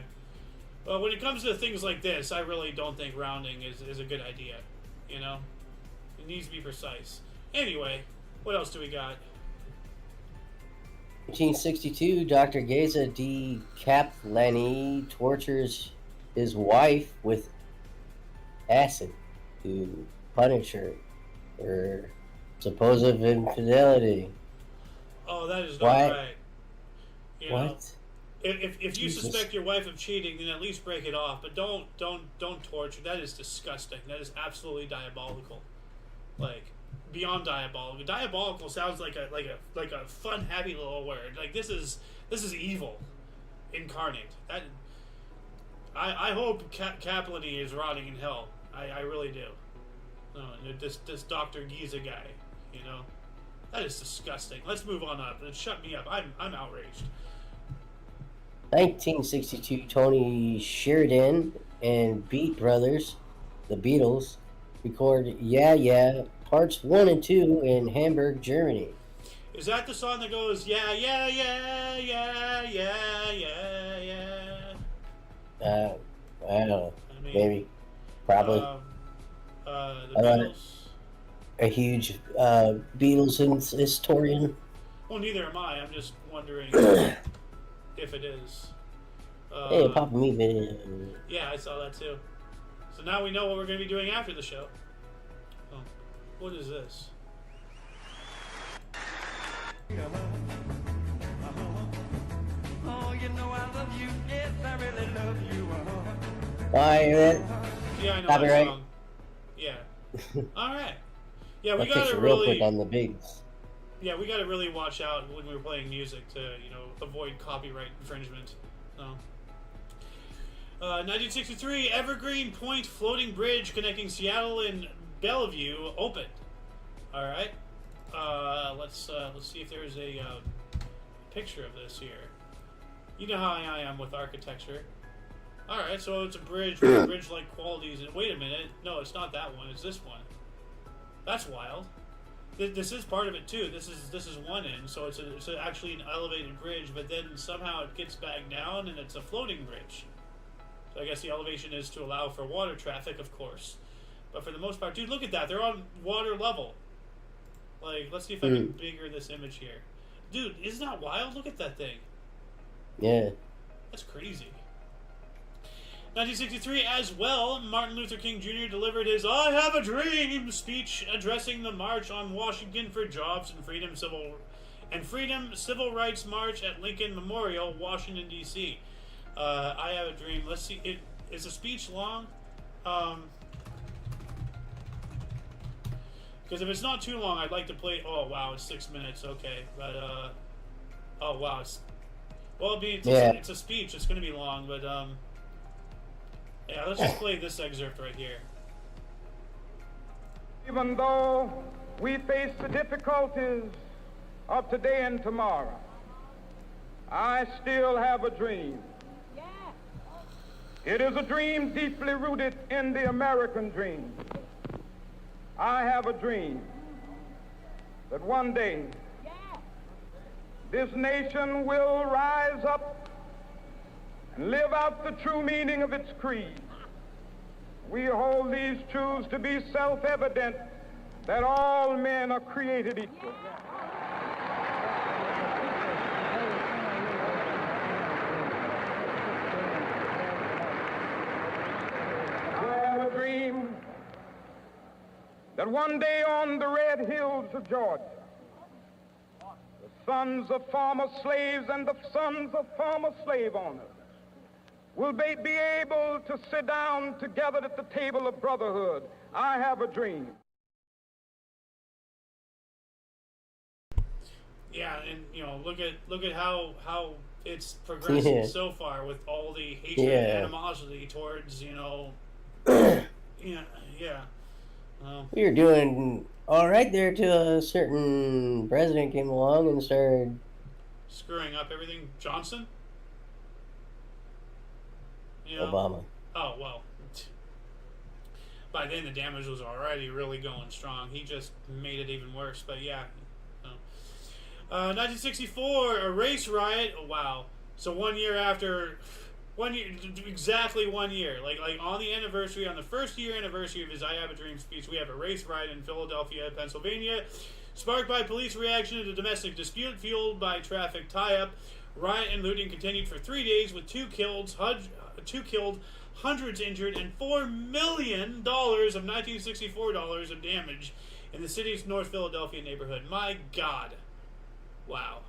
Well, when it comes to things like this, I really don't think rounding is a good idea. You know? It needs to be precise. Anyway, what else do we got? 1962, Dr. Geza D. Kaplani tortures his wife with acid to punish her for supposed infidelity. Oh, that is not right. You what? Know, if you suspect your wife of cheating, then at least break it off. But don't torture. That is disgusting. That is absolutely diabolical. Like, beyond diabolical. Diabolical sounds like a fun, happy little word. Like, this is evil incarnate. That I hope Kaplany is rotting in hell. I really do. No, this Dr. Giza guy, you know, that is disgusting. Let's move on up. Shut me up. I'm outraged. 1962, Tony Sheridan and Beat Brothers, the Beatles, record Yeah Yeah Parts 1 and 2 in Hamburg, Germany. Is that the song that goes yeah yeah yeah yeah yeah yeah yeah? I don't know. I mean, maybe, probably. The Beatles. A huge Beatles historian. Well, neither am I. I'm just wondering if it is. Hey, Papa Me. Yeah, I saw that too. So now we know what we're going to be doing after the show. Oh, what is this? Oh, you know I love you. Yes, I really love you. Yeah, I know that right? Song. Yeah. All right. Yeah, we got to real quick on the bigs. Yeah, we got to really watch out when we're playing music to, you know, avoid copyright infringement. So, 1963, Evergreen Point floating bridge connecting Seattle and Bellevue opened. All right. Let's see if there's a picture of this here. You know how I am with architecture. All right, so it's a bridge with bridge-like qualities. Wait a minute, no, it's not that one. It's this one. That's wild. This is part of it too. This is one end, so it's actually an elevated bridge, but then somehow it gets back down and it's a floating bridge. So I guess the elevation is to allow for water traffic, of course. But for the most part, dude, look at that. They're on water level. Like, let's see if I can bigger this image here. Dude, isn't that wild? Look at that thing. Yeah. That's crazy. 1963 as well, Martin Luther King Jr. delivered his I Have a Dream speech addressing the March on Washington for Jobs and Freedom Civil Rights March at Lincoln Memorial, Washington, D.C. I Have a Dream. Let's see. Is the speech long? Because if it's not too long, I'd like to play... Oh, wow, it's 6 minutes. Okay. But, oh, wow. It's a speech. It's going to be long, but, yeah, let's just play this excerpt right here. Even though we face the difficulties of today and tomorrow, I still have a dream. Yeah. It is a dream deeply rooted in the American dream. I have a dream that one day this nation will rise up and live out the true meaning of its creed. We hold these truths to be self-evident, that all men are created equal. I have a dream that one day on the red hills of Georgia, the sons of former slaves and the sons of former slave owners will be able to sit down together at the table of brotherhood. I have a dream. Yeah, and look at how it's progressing so far with all the hatred and animosity towards We were doing all right there till a certain president came along and started screwing up everything. Johnson? Obama. Oh, well. By then the damage was already really going strong. He just made it even worse. But yeah. 1964, a race riot. Oh, wow. So 1 year after... exactly 1 year. Like on the anniversary, on the first year anniversary of his I Have a Dream speech, we have a race riot in Philadelphia, Pennsylvania, sparked by police reaction to the domestic dispute, fueled by traffic tie-up. Riot and looting continued for 3 days, with two killed, hundreds injured, and $4 million of 1964 dollars of damage in the city's North Philadelphia neighborhood. My God. Wow.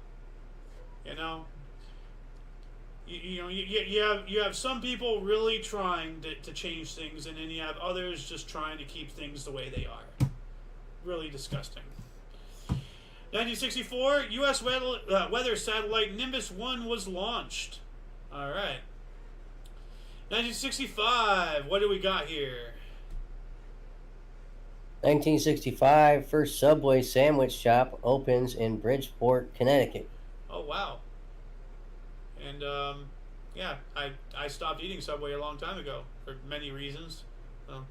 You have some people really trying to change things, and then you have others just trying to keep things the way they are. Really disgusting. 1964, U.S. weather satellite Nimbus 1 was launched. All right. 1965, what do we got here? 1965, first Subway sandwich shop opens in Bridgeport, Connecticut. Oh, wow. And, yeah, I stopped eating Subway a long time ago for many reasons. So.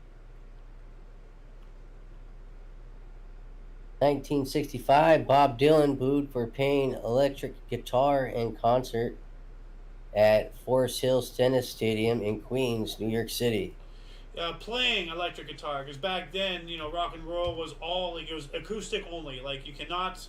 1965, Bob Dylan booed for playing electric guitar in concert at Forest Hills Tennis Stadium in Queens, New York City. Playing electric guitar, because back then, rock and roll was it was acoustic only. Like, you cannot,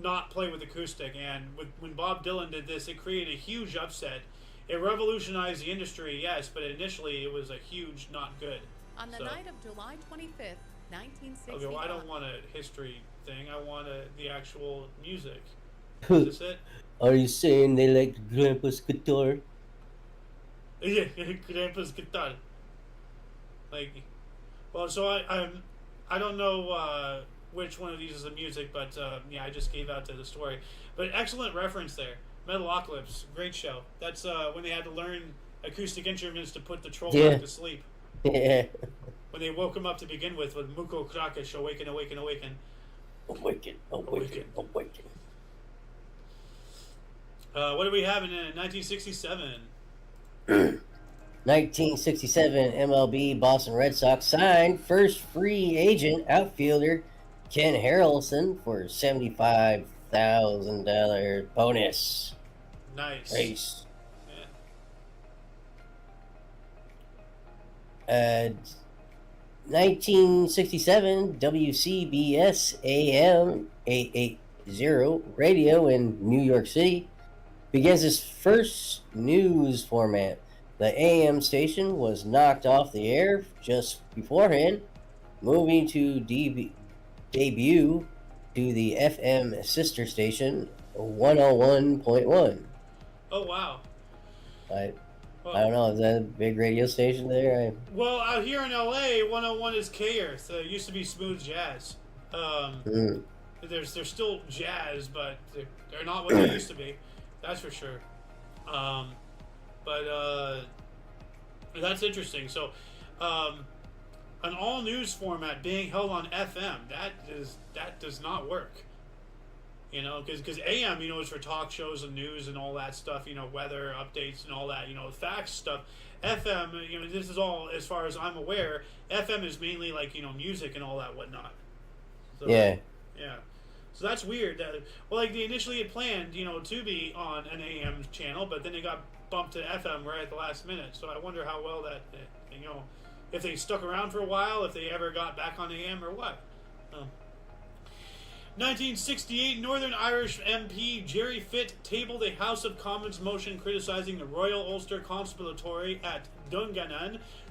not play with acoustic. And when Bob Dylan did this, it created a huge upset. It revolutionized the industry, yes, but initially it was a huge not good. On the night of July 25th, 1965. Okay, well, I don't want a history thing. I want the actual music. Is this it? Are you saying they like Grandpa's guitar? Yeah, Grandpa's guitar. So I don't know which one of these is the music, but I just gave out to the story. But excellent reference there. Metalocalypse, great show. That's when they had to learn acoustic instruments to put the troll back to sleep. Yeah. When they woke him up to begin with Muko Krakish, awaken, awaken, awaken. Awaken, awaken, awaken. What do we have in 1967? 1967, MLB Boston Red Sox signed first free agent outfielder Ken Harrelson for $75,000 bonus. Nice. Race. Yeah. 1967, WCBS AM 880 radio in New York City begins its first news format. The AM station was knocked off the air just beforehand, moving to debut to the FM sister station 101.1. Oh, wow. I don't know, is that a big radio station there? Well, out here in LA, 101 is K-Earth. It used to be smooth jazz. There's still jazz, but they're not what they used to be. That's for sure. But that's interesting. So, an all news format being held on FM, that does not work. Because AM, is for talk shows and news and all that stuff. Weather updates and all that. Facts stuff. FM, this is all, as far as I'm aware. FM is mainly like music and all that whatnot. So, yeah. So that's weird. They initially had planned, to be on an AM channel, but then they got bumped to FM right at the last minute. So I wonder how well that, if they stuck around for a while, if they ever got back on AM or what. 1968, Northern Irish MP Jerry Fitt tabled a House of Commons motion criticizing the Royal Ulster Constabulary at Dungannon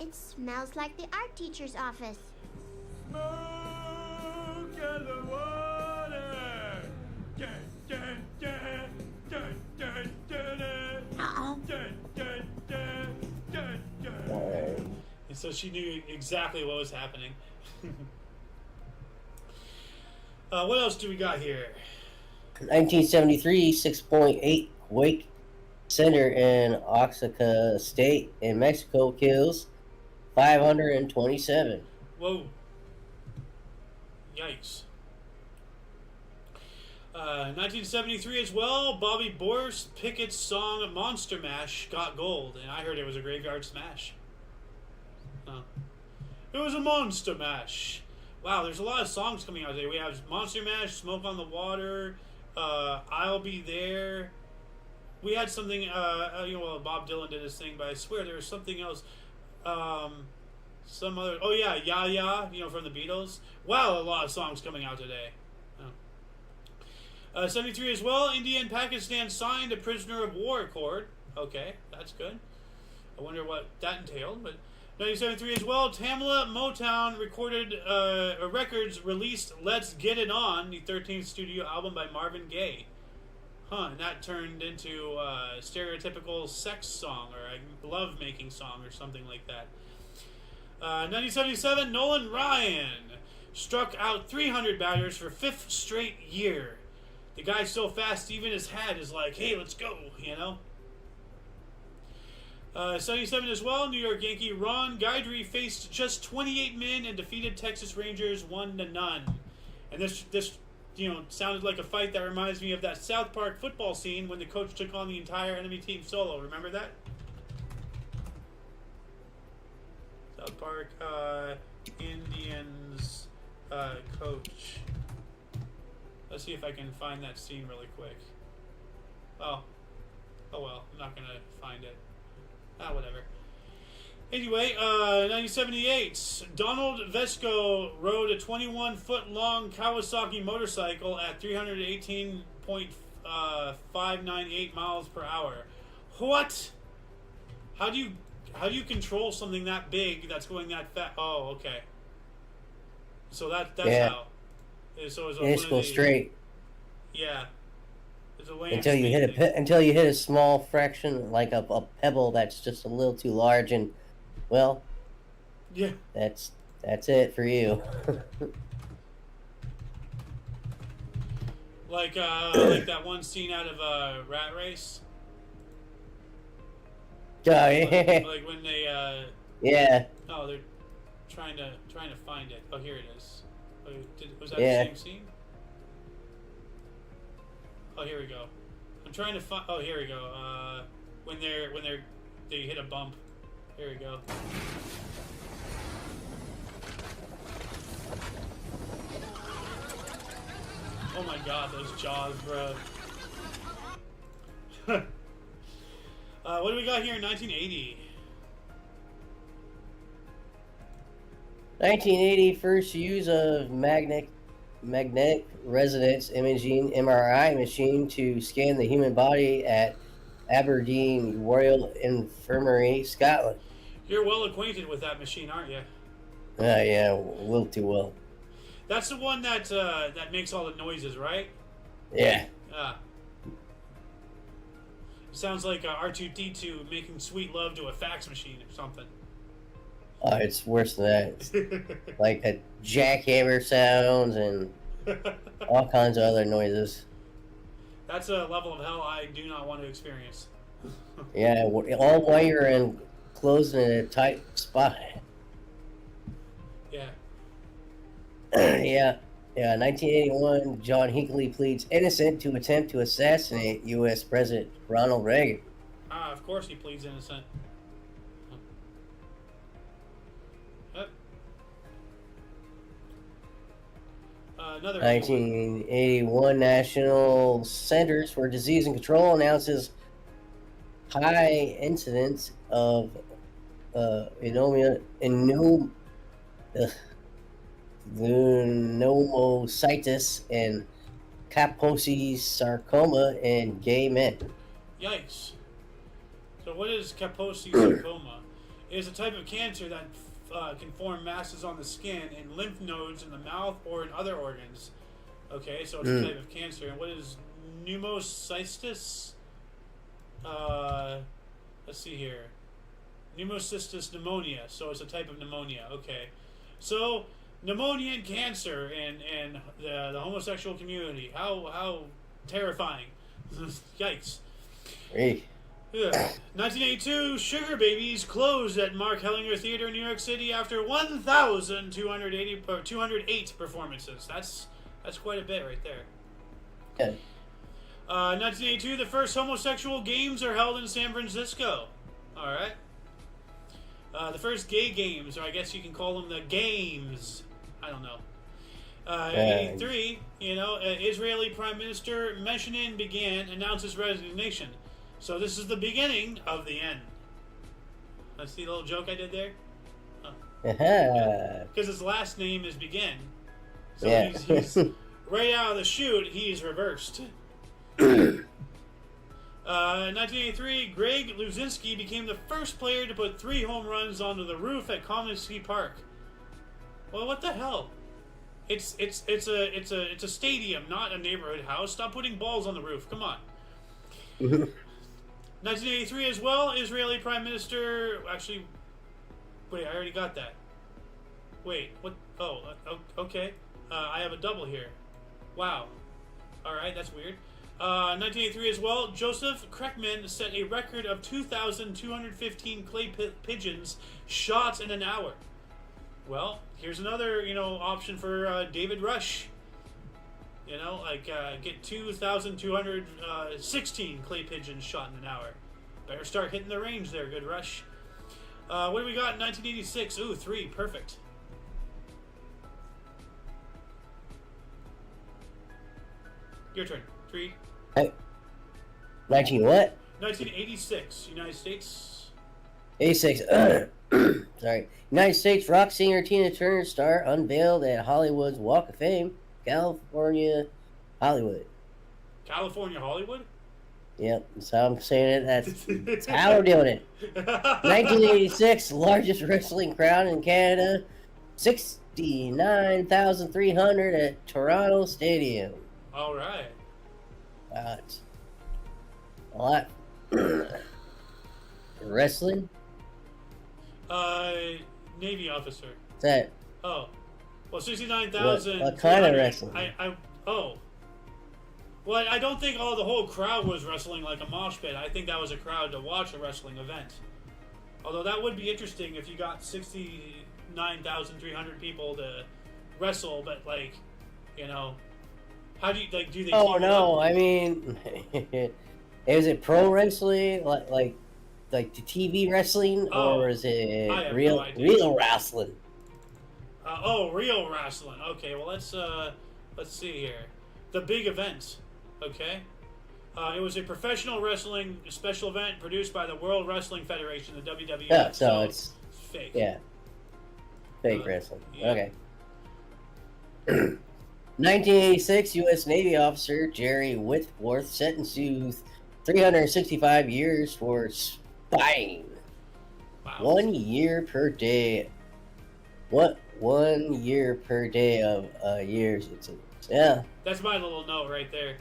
It smells like the art teacher's office. Smoke in the water. Dun, dun, dun, dun, dun, dun, dun. Uh-oh. Dun, dun, dun, dun, dun. And so she knew exactly what was happening. What else do we got here? 1973, 6.8 quake center in Oaxaca State in Mexico kills 527. Whoa. Yikes. 1973 as well, Bobby Boris Pickett's song Monster Mash got gold, and I heard it was a graveyard smash. It was a Monster Mash. Wow, there's a lot of songs coming out today. We have Monster Mash, Smoke on the Water, I'll Be There. We had something, well, Bob Dylan did his thing, but I swear there was something else. Some other, oh yeah, Ya Ya, from the Beatles. Wow, a lot of songs coming out today. 73 as well, India and Pakistan signed a prisoner of war accord. Okay, that's good. I wonder what that entailed, but 1973 as well, Tamla Motown recorded records released Let's Get It On, the 13th studio album by Marvin Gaye. And that turned into a stereotypical sex song or a love-making song or something like that. 1977, Nolan Ryan struck out 300 batters for 5th straight year. The guy's so fast, even his hat is like, hey, let's go, 77 as well, New York Yankee Ron Guidry faced just 28 men and defeated Texas Rangers 1-0. And this sounded like a fight that reminds me of that South Park football scene when the coach took on the entire enemy team solo. Remember that? South Park Indians coach. Let's see if I can find that scene really quick. Oh well, I'm not gonna find it. Whatever. Anyway, 1978, Donald Vesco rode a 21-foot-long Kawasaki motorcycle at 318.598 miles per hour. What? How do you control something that big that's going that fast? Oh, okay. So that's how. So it's just go straight. Yeah. Until you hit a small fraction, like a pebble that's just a little too large, and well, yeah, that's it for you. like that one scene out of Rat Race. Oh, yeah. Like when they yeah. Oh, they're trying to find it. Oh, here it is. Was that the same scene? Oh, here we go. I'm trying to find. Oh, here we go. When they hit a bump. Here we go. Oh my God, those jaws, bro. What do we got here in 1980? 1980, first use of magnetic resonance imaging (MRI) machine to scan the human body at Aberdeen Royal Infirmary, Scotland. You're well acquainted with that machine, aren't you? Yeah, a little too well. That's the one that makes all the noises, right? Yeah. Sounds like R2-D2 making sweet love to a fax machine or something. Oh, it's worse than that. It's like a jackhammer sounds and all kinds of other noises. That's a level of hell I do not want to experience. Yeah, all while you're enclosed in a tight spot. Yeah. Yeah. 1981, John Hinckley pleads innocent to attempt to assassinate U.S. President Ronald Reagan. Of course he pleads innocent. Another 1981, National Centers for Disease and Control announces high incidence of pneumocystis and Kaposi sarcoma in gay men. Yikes. So what is Kaposi sarcoma? is a type of cancer that can form masses on the skin and lymph nodes in the mouth or in other organs. Okay, so it's a type of cancer. And what is pneumocystis? Let's see here. Pneumocystis pneumonia. So it's a type of pneumonia. Okay. So pneumonia and cancer in the homosexual community. How terrifying. Yikes. Hey. Yeah. 1982, Sugar Babies closed at Mark Hellinger Theater in New York City after 208 performances. That's quite a bit right there. Yeah. 1982, the first homosexual games are held in San Francisco. All right. The first gay games, or I guess you can call them the games. I don't know. 83, Israeli Prime Minister Meshanin announced his resignation. So this is the beginning of the end. Let's see the little joke I did there? Because his last name is Begin. So yeah. he's right out of the chute, he's reversed. 1983, Greg Luzinski became the first player to put 3 home runs onto the roof at Comiskey Park. Well, what the hell? It's a stadium, not a neighborhood house. Stop putting balls on the roof. Come on. 1983 as well, Israeli Prime Minister... Actually, wait, I already got that. Wait, what? Oh, okay. I have a double here. Wow. Alright, that's weird. 1983 as well, Joseph Kreckman set a record of 2,215 clay pigeons shot in an hour. Well, here's another, option for David Rush. Get 2,216 clay pigeons shot in an hour. Better start hitting the range there, good Rush. What do we got in 1986? Ooh, 3, perfect. Your turn. 3. 19 what? 1986, United States. 86. Sorry. United States rock singer Tina Turner star unveiled at Hollywood's Walk of Fame, California, Hollywood. California, Hollywood? Yep, that's how I'm saying it. That's how we're doing it. 1986, largest wrestling crowd in Canada, 69,300 at Toronto Stadium. All right. Wow, it's a lot. Wrestling? Navy officer. What's that? Oh. Well, 69,000. What kind of wrestling? Well, I don't think the whole crowd was wrestling like a mosh pit. I think that was a crowd to watch a wrestling event. Although that would be interesting if you got 69,300 people to wrestle, but how do you do they? Oh no! I mean, is it pro wrestling like the TV wrestling, or is it real wrestling? Real wrestling. Okay, well let's see here. The big event. Okay, it was a professional wrestling special event produced by the World Wrestling Federation, the WWF. Yeah, so it's fake. Yeah, fake wrestling. Yeah. Okay. 1986, U.S. Navy officer Jerry Whitworth sentenced to 365 years for spying. Wow. 1 year per day. What? 1 year per day of years? Yeah. That's my little note right there.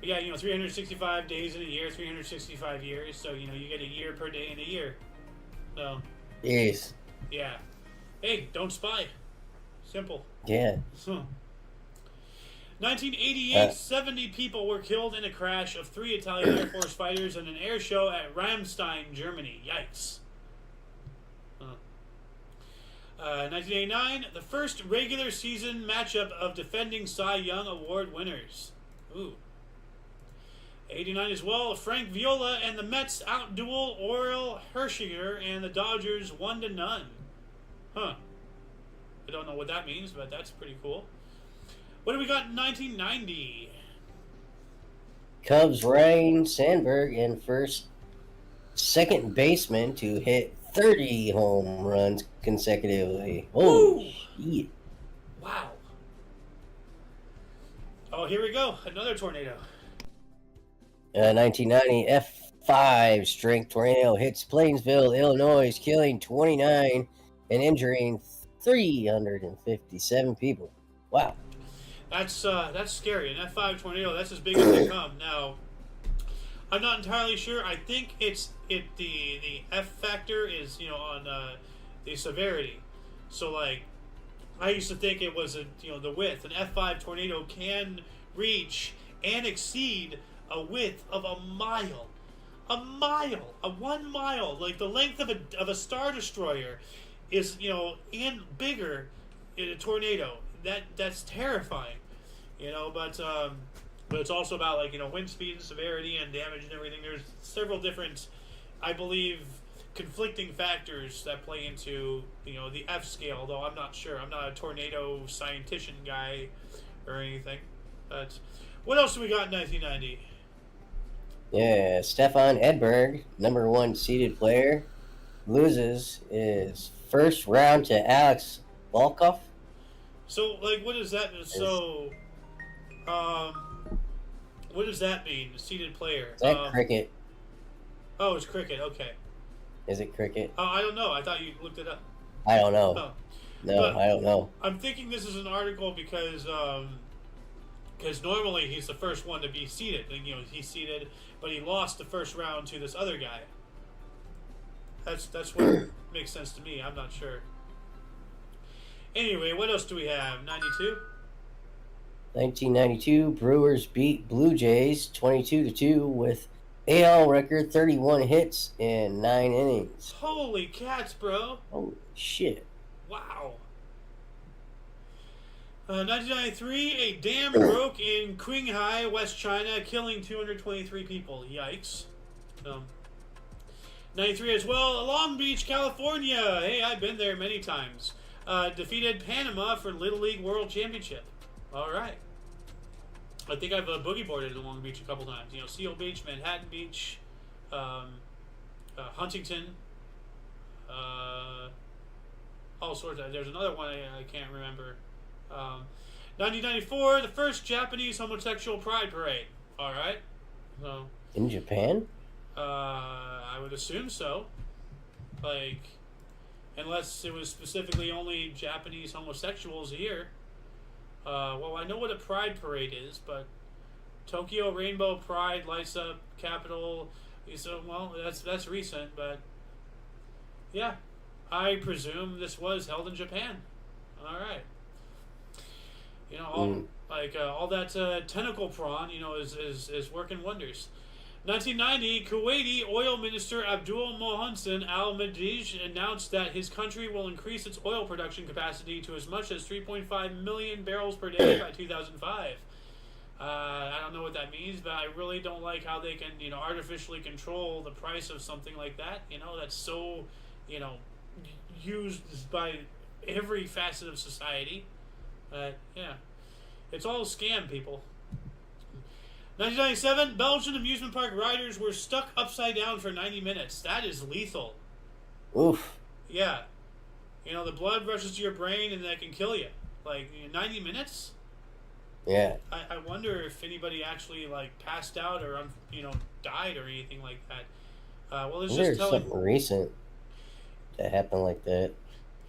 But yeah, 365 days in a year, 365 years. So you get a year per day in a year. So. Yes. Yeah. Hey, don't spy. Simple. Yeah. 1988, 70 people were killed in a crash of 3 Italian Air Force fighters in an air show at Ramstein, Germany. Yikes. 1989, the first regular season matchup of defending Cy Young Award winners. Ooh. 89 as well, Frank Viola and the Mets outduel Orel Hershinger and the Dodgers 1-0. Huh. I don't know what that means, but that's pretty cool. What do we got in 1990? Cubs Ryan Sandberg in second baseman to hit 30 home runs consecutively. Oh, shit. Wow. Oh, here we go. Another tornado. 1990, 5 strength tornado hits Plainsville, Illinois, killing 29 and injuring 357 people. Wow. That's scary. An F5 tornado, that's as big as they come. Now, I'm not entirely sure. I think the F factor is on the severity. So like, I used to think it was the width. An F5 tornado can reach and exceed a width of a mile. A 1 mile, like the length of a Star Destroyer, is and bigger in a tornado. That's terrifying, But it's also about wind speed and severity and damage and everything. There's several different, I believe, conflicting factors that play into the F scale. Although I'm not sure. I'm not a tornado scientician guy or anything. But what else do we got in 1990? Yeah, Stefan Edberg, number 1 seeded player, loses his first round to Alex Volkov. So, what does that mean? So, what does that mean? Seeded player. Is that cricket? Oh, it's cricket. Okay. Is it cricket? I don't know. I thought you looked it up. I don't know. Oh. No, But I don't know. I'm thinking this is an article because normally he's the first one to be seeded. And, he's seeded, but he lost the first round to this other guy. That's what makes sense to me. I'm not sure. Anyway, what else do we have? 92? 1992, Brewers beat Blue Jays 22-2 with AL record 31 hits in 9 innings. Holy cats, bro. Holy shit. Wow. 1993, a dam broke in Qinghai, West China, killing 223 people. Yikes. 93 as well, Long Beach, California. Hey, I've been there many times. Defeated Panama for Little League World Championship. All right. I think I've boogie boarded in Long Beach a couple times. Seal Beach, Manhattan Beach, Huntington, all sorts of. There's another one I can't remember. 1994, the first Japanese homosexual pride parade. All right. So, In Japan? I would assume so. Unless it was specifically only Japanese homosexuals here. Well, I know what a pride parade is, but Tokyo Rainbow Pride lights up Capitol. So, well, that's recent, but yeah, I presume this was held in Japan. All right. All that tentacle prawn, is working wonders. 1990, Kuwaiti oil minister Abdul Mohsen al-Madij announced that his country will increase its oil production capacity to as much as 3.5 million barrels per day by 2005. I don't know what that means, but I really don't like how they can, artificially control the price of something like that. That's so, used by every facet of society. Yeah, it's all a scam, people. 1997, Belgian amusement park riders were stuck upside down for 90 minutes. That is lethal. Oof. Yeah. The blood rushes to your brain and that can kill you. 90 minutes? Yeah. I wonder if anybody actually, passed out or, died or anything like that. Well, it's There's just telling... something recent that happened like that.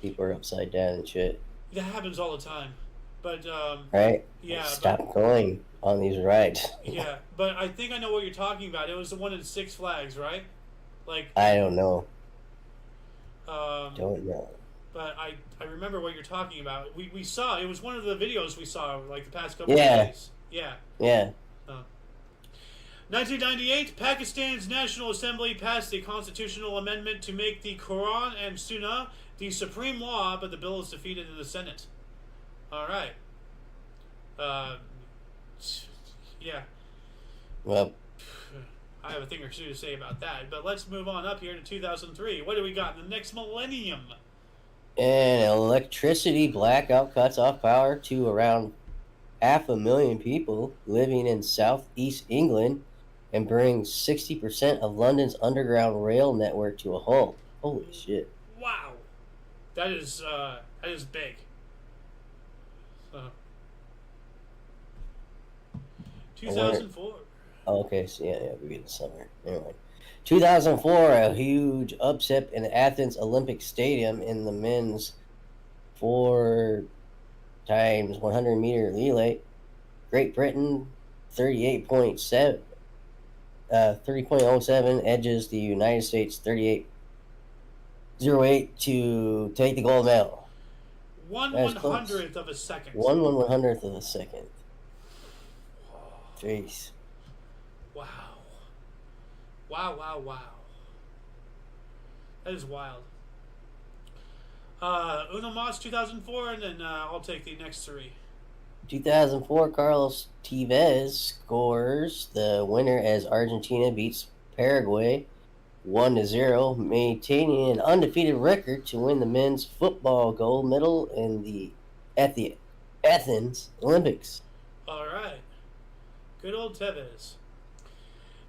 People are upside down and shit. That happens all the time. But, right? Yeah. Stop going on these rides. Yeah, but I think I know what you're talking about. It was the one in Six Flags, right? I don't know. Don't know. But I remember what you're talking about. We saw, it was one of the videos we saw, the past couple of days. Yeah. Yeah. 1998, Pakistan's National Assembly passed a constitutional amendment to make the Quran and Sunnah the supreme law, but the bill is defeated in the Senate. All right. Yeah. Well, I have a thing or two to say about that, but let's move on up here to 2003. What do we got in the next millennium? An electricity blackout cuts off power to around 500,000 people living in southeast England and brings 60% of London's underground rail network to a halt. Holy shit. Wow. That is big. 2004. Okay, so yeah, we get the summer. Anyway. 2004, a huge upset in Athens Olympic Stadium in the men's 4 times 100 meter relay. Great Britain 38.7 30.07 edges the United States 38.08 to take the gold medal. 1/100th of a second. 1/100th of a second. Jeez. Wow. Wow. That is wild. Uno Mas 2004, and then I'll take the next three. 2004, Carlos Tevez scores the winner as Argentina beats Paraguay 1-0, maintaining an undefeated record to win the men's football gold medal at the Athens Olympics. All right. Good old Tevez.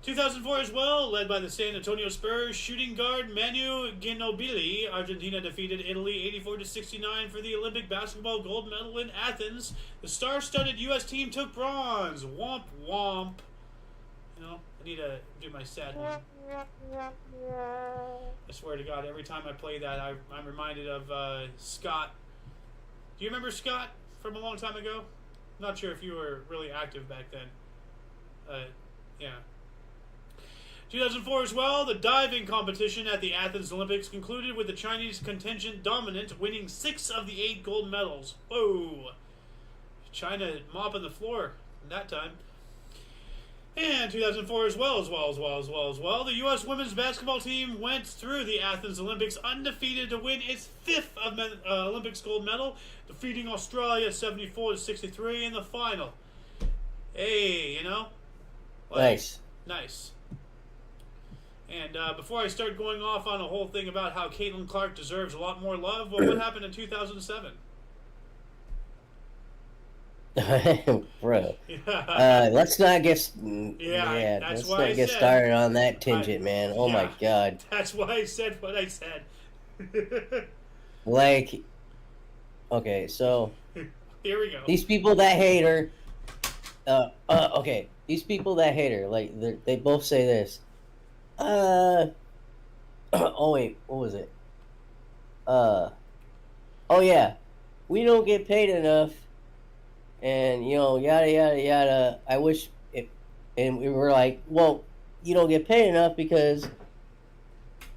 2004 as well, led by the San Antonio Spurs shooting guard Manu Ginobili, Argentina defeated Italy 84-69 for the Olympic basketball gold medal in Athens. The star-studded U.S. team took bronze. Womp womp. You know, I need to do my sad one. I swear to God, every time I play that, I'm reminded of Scott. Do you remember Scott from a long time ago? I'm not sure if you were really active back then. Yeah. 2004 as well, the diving competition at the Athens Olympics concluded with the Chinese contingent dominant, winning 6 of the 8 gold medals. Whoa! China mopping the floor that time. And 2004 as well, the U.S. women's basketball team went through the Athens Olympics undefeated to win its 5th Olympics gold medal, defeating Australia 74-63 in the final. Hey, you know? Nice. And before I start going off on a whole thing about how Caitlin Clark deserves a lot more love, well, what happened in 2007? Bro, let's not get started on that tangent, man. Oh my God. That's why I said what I said. Like, okay, so here we go. These people that hate her, like they both say this. Oh wait, what was it? Oh yeah, we don't get paid enough. And, you know, yada, yada, yada. I wish it... And we were like, well, you don't get paid enough because...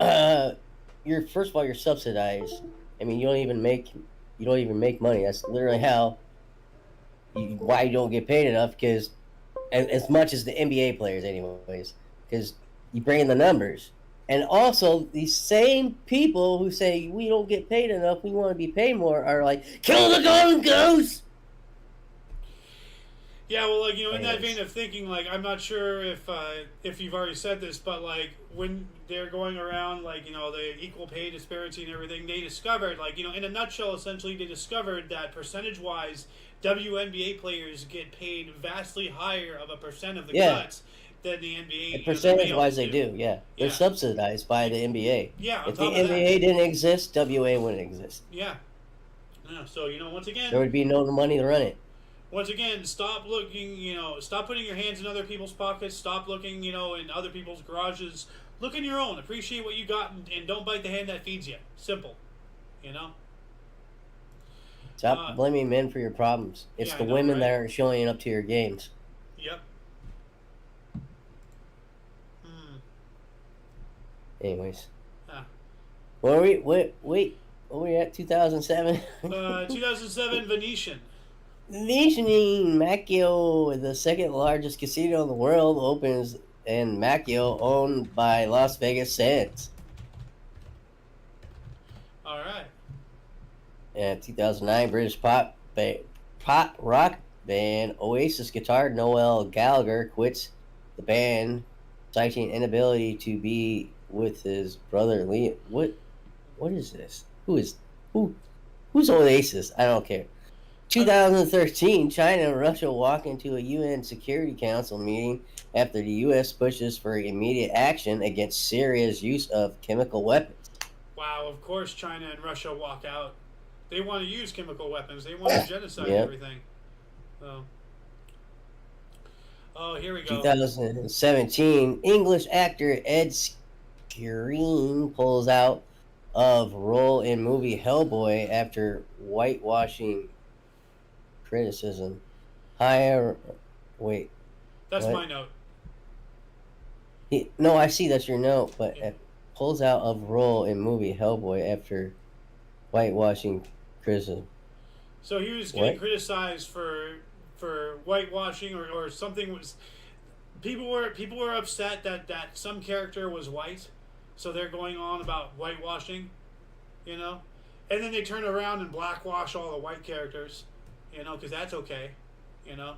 First of all, you're subsidized. I mean, you don't even make money. That's literally why you don't get paid enough, because... As much as the NBA players, anyways. Because you bring in the numbers. And also, these same people who say, we don't get paid enough, we want to be paid more, are like, kill the Golden Goose! Yeah, well, like, you know, in that vein of thinking, like, I'm not sure if you've already said this, but, like, when they're going around, like, you know, the equal pay disparity and everything, they discovered, like, you know, in a nutshell, essentially, they discovered that percentage-wise, WNBA players get paid vastly higher of a percent of the cuts than the NBA. And percentage-wise, they do, yeah. They're subsidized by the NBA. Yeah, if the NBA didn't exist, WA wouldn't exist. Yeah. So, you know, once again... There would be no money to run it. Once again, stop putting your hands in other people's pockets. Stop looking, you know, in other people's garages. Look in your own. Appreciate what you got, and don't bite the hand that feeds you. Simple. You know? Stop blaming men for your problems. It's the women that aren't showing up to your games. Yep. Anyways. What were we at, 2007? 2007, Venetian. Venetian Macchio, the second largest casino in the world, opens in Macchio, owned by Las Vegas Sands. All right. And 2009, British pop rock band Oasis guitar Noel Gallagher quits the band, citing inability to be with his brother Liam. What is this? Who's Oasis? I don't care. 2013, China and Russia walk into a UN Security Council meeting after the U.S. pushes for immediate action against Syria's use of chemical weapons. Wow, of course China and Russia walk out. They want to use chemical weapons. They want to genocide everything. Oh, here we go. 2017, English actor Ed Green pulls out of role in movie Hellboy after whitewashing criticism. Higher. Wait. That's what? my note. No, I see that's your note, but Yeah. pulls out of role in movie Hellboy after whitewashing criticism. So he was getting What? criticized for whitewashing or something. Was people were upset that some character was white, so they're going on about whitewashing, you know, and then they turn around and blackwash all the white characters, you know, because that's okay, you know,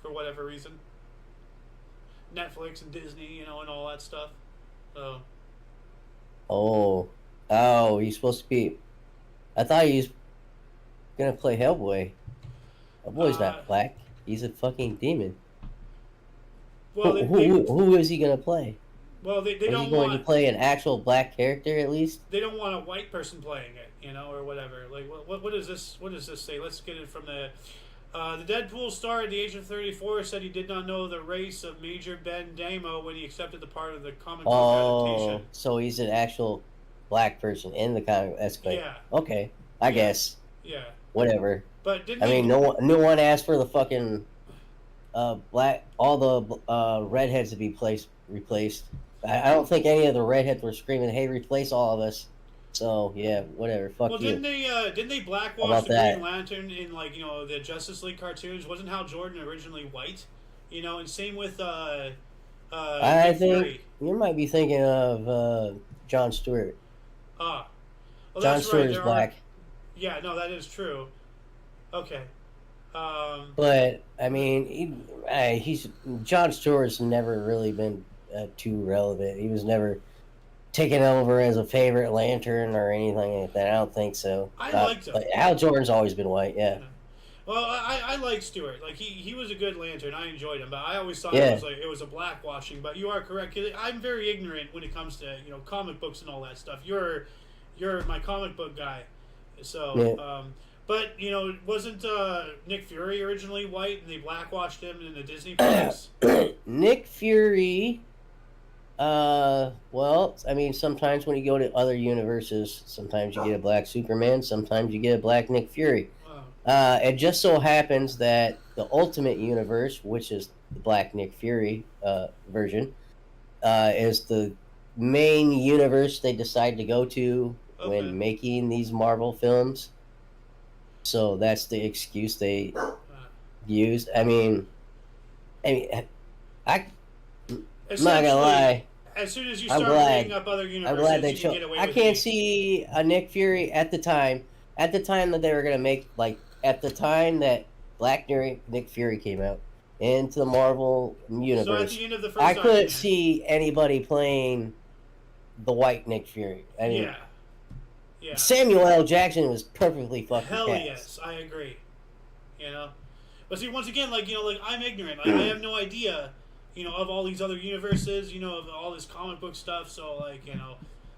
for whatever reason. Netflix and Disney, you know, and all that stuff. So Oh, he's supposed to be. I thought he was gonna play Hellboy. Hellboy's not black. He's a fucking demon. well, Who is he gonna play? well they Is don't he going want to play an actual black character at least? they don't want a white person playing it, you know, or whatever. Like, what is this? What does this say? Let's get it from the Deadpool star at the age of 34 said he did not know the race of Major Ben Damo when he accepted the part of the comic book adaptation. So he's an actual black person in the comic. That's great. Yeah. Okay, I guess. Yeah, Whatever. but didn't I they, mean, no one asked for the fucking black, all the redheads to be replaced. I don't think any of the redheads were screaming, "Hey, replace all of us." So yeah, whatever. Fuck Well, you. didn't they blackwash About the that? Green Lantern in, like, you know, the Justice League cartoons? Wasn't Hal Jordan originally white? You know, and same with I Nick think Fury. you might be thinking of John Stewart. Well, John that's Stewart right. is There black. Yeah, no, that is true. Okay. But I mean, he's John Stewart's never really been too relevant. He was never taken over as a favorite Lantern or anything like that. I don't think so. I liked him. But Hal Jordan's always been white. Yeah. Well, I like Stewart. Like, he was a good Lantern. I enjoyed him, but I always thought Yeah. it was a blackwashing. But you are correct. 'Cause I'm very ignorant when it comes to, you know, comic books and all that stuff. You're my comic book guy, so. Yeah. But, you know, wasn't Nick Fury originally white and they blackwashed him in the Disney films? Nick Fury. Well, I mean, sometimes when you go to other universes, sometimes you get a black Superman, sometimes you get a black Nick Fury. It just so happens that the Ultimate Universe, which is the Black Nick Fury version, is the main universe they decide to go to when making these Marvel films. So that's the excuse they used. I'm not gonna lie. As soon as you I'm start glad. bringing up other I'm universes, glad they you can get chose. away I with can't it. see a Nick Fury at the time. At the time that they were gonna make, like, at the time that Nick Fury came out into the Marvel universe, So at the end of the first I couldn't argument- see anybody playing the white Nick Fury. I mean, Yeah. Samuel L. Jackson was perfectly fucking Hell cast. yes, I agree. You know, but see, once again, like, you know, like, I'm ignorant. Like, I have no idea, you know, of all these other universes. You know, of all this comic book stuff. So, like, you know,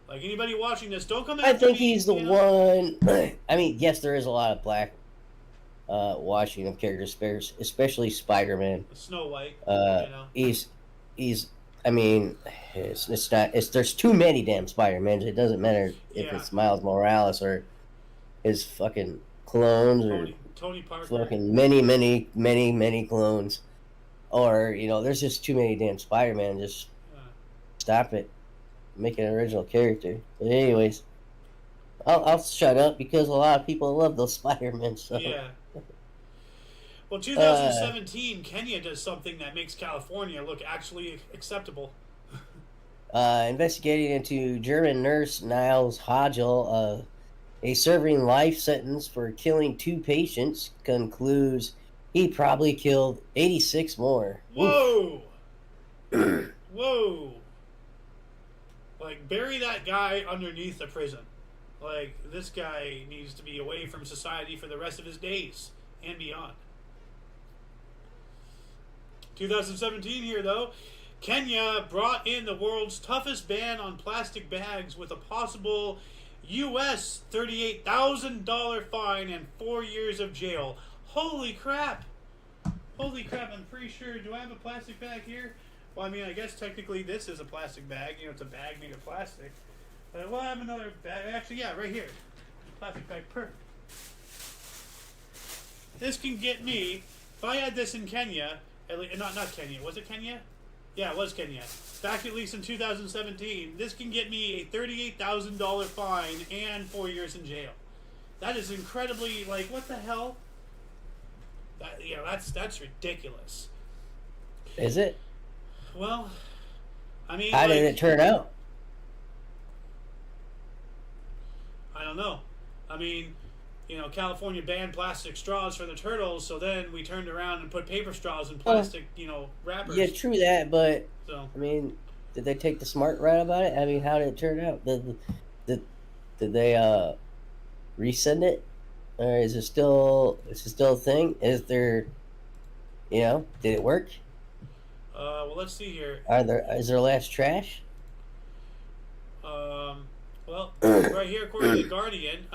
like, anybody watching this, don't come after I think me, he's the you know? one. I mean, yes, there is a lot of black washing of characters, especially Spider-Man. Snow White. You Uh, know, he's. I mean, it's not. There's too many damn Spider-Mans. It doesn't matter if Yeah. it's Miles Morales or his fucking clones or Tony Parker. fucking many clones, or, you know, there's just too many damn Spider-Man. Just stop it. Make an original character. But anyways, I'll shut up because a lot of people love those Spider-Men. So. Yeah. Well, 2017, Kenya does something that makes California look actually acceptable. Investigating into German nurse Niles Hodgel, a serving life sentence for killing 2 patients, concludes he probably killed 86 more. Whoa! Whoa! Like, bury that guy underneath the prison. Like, this guy needs to be away from society for the rest of his days and beyond. 2017 here, though. Kenya brought in the world's toughest ban on plastic bags with a possible U.S. $38,000 fine and 4 years of jail. Holy crap! Holy crap, I'm pretty sure... Do I have a plastic bag here? Well, I mean, I guess technically this is a plastic bag. You know, it's a bag made of plastic. Well, I have another bag. Actually, yeah, right here. Plastic bag, perfect. This can get me, if I had this in Kenya, not Kenya, was it Kenya? Yeah, it was Kenya. Back at least in 2017, this can get me a $38,000 fine and 4 years in jail. That is incredibly, like, what the hell? That's ridiculous. Is it? Well, I mean, how did it turn out? I don't know. I mean, you know, California banned plastic straws for the turtles, so then we turned around and put paper straws in plastic, wrappers. Yeah, true that, but so, I mean, did they take the smart route about it? I mean, how did it turn out? Did they resend it, or is it still a thing? Is there, did it work? well, let's see here. Is there less trash? Well, right here, according to The Guardian,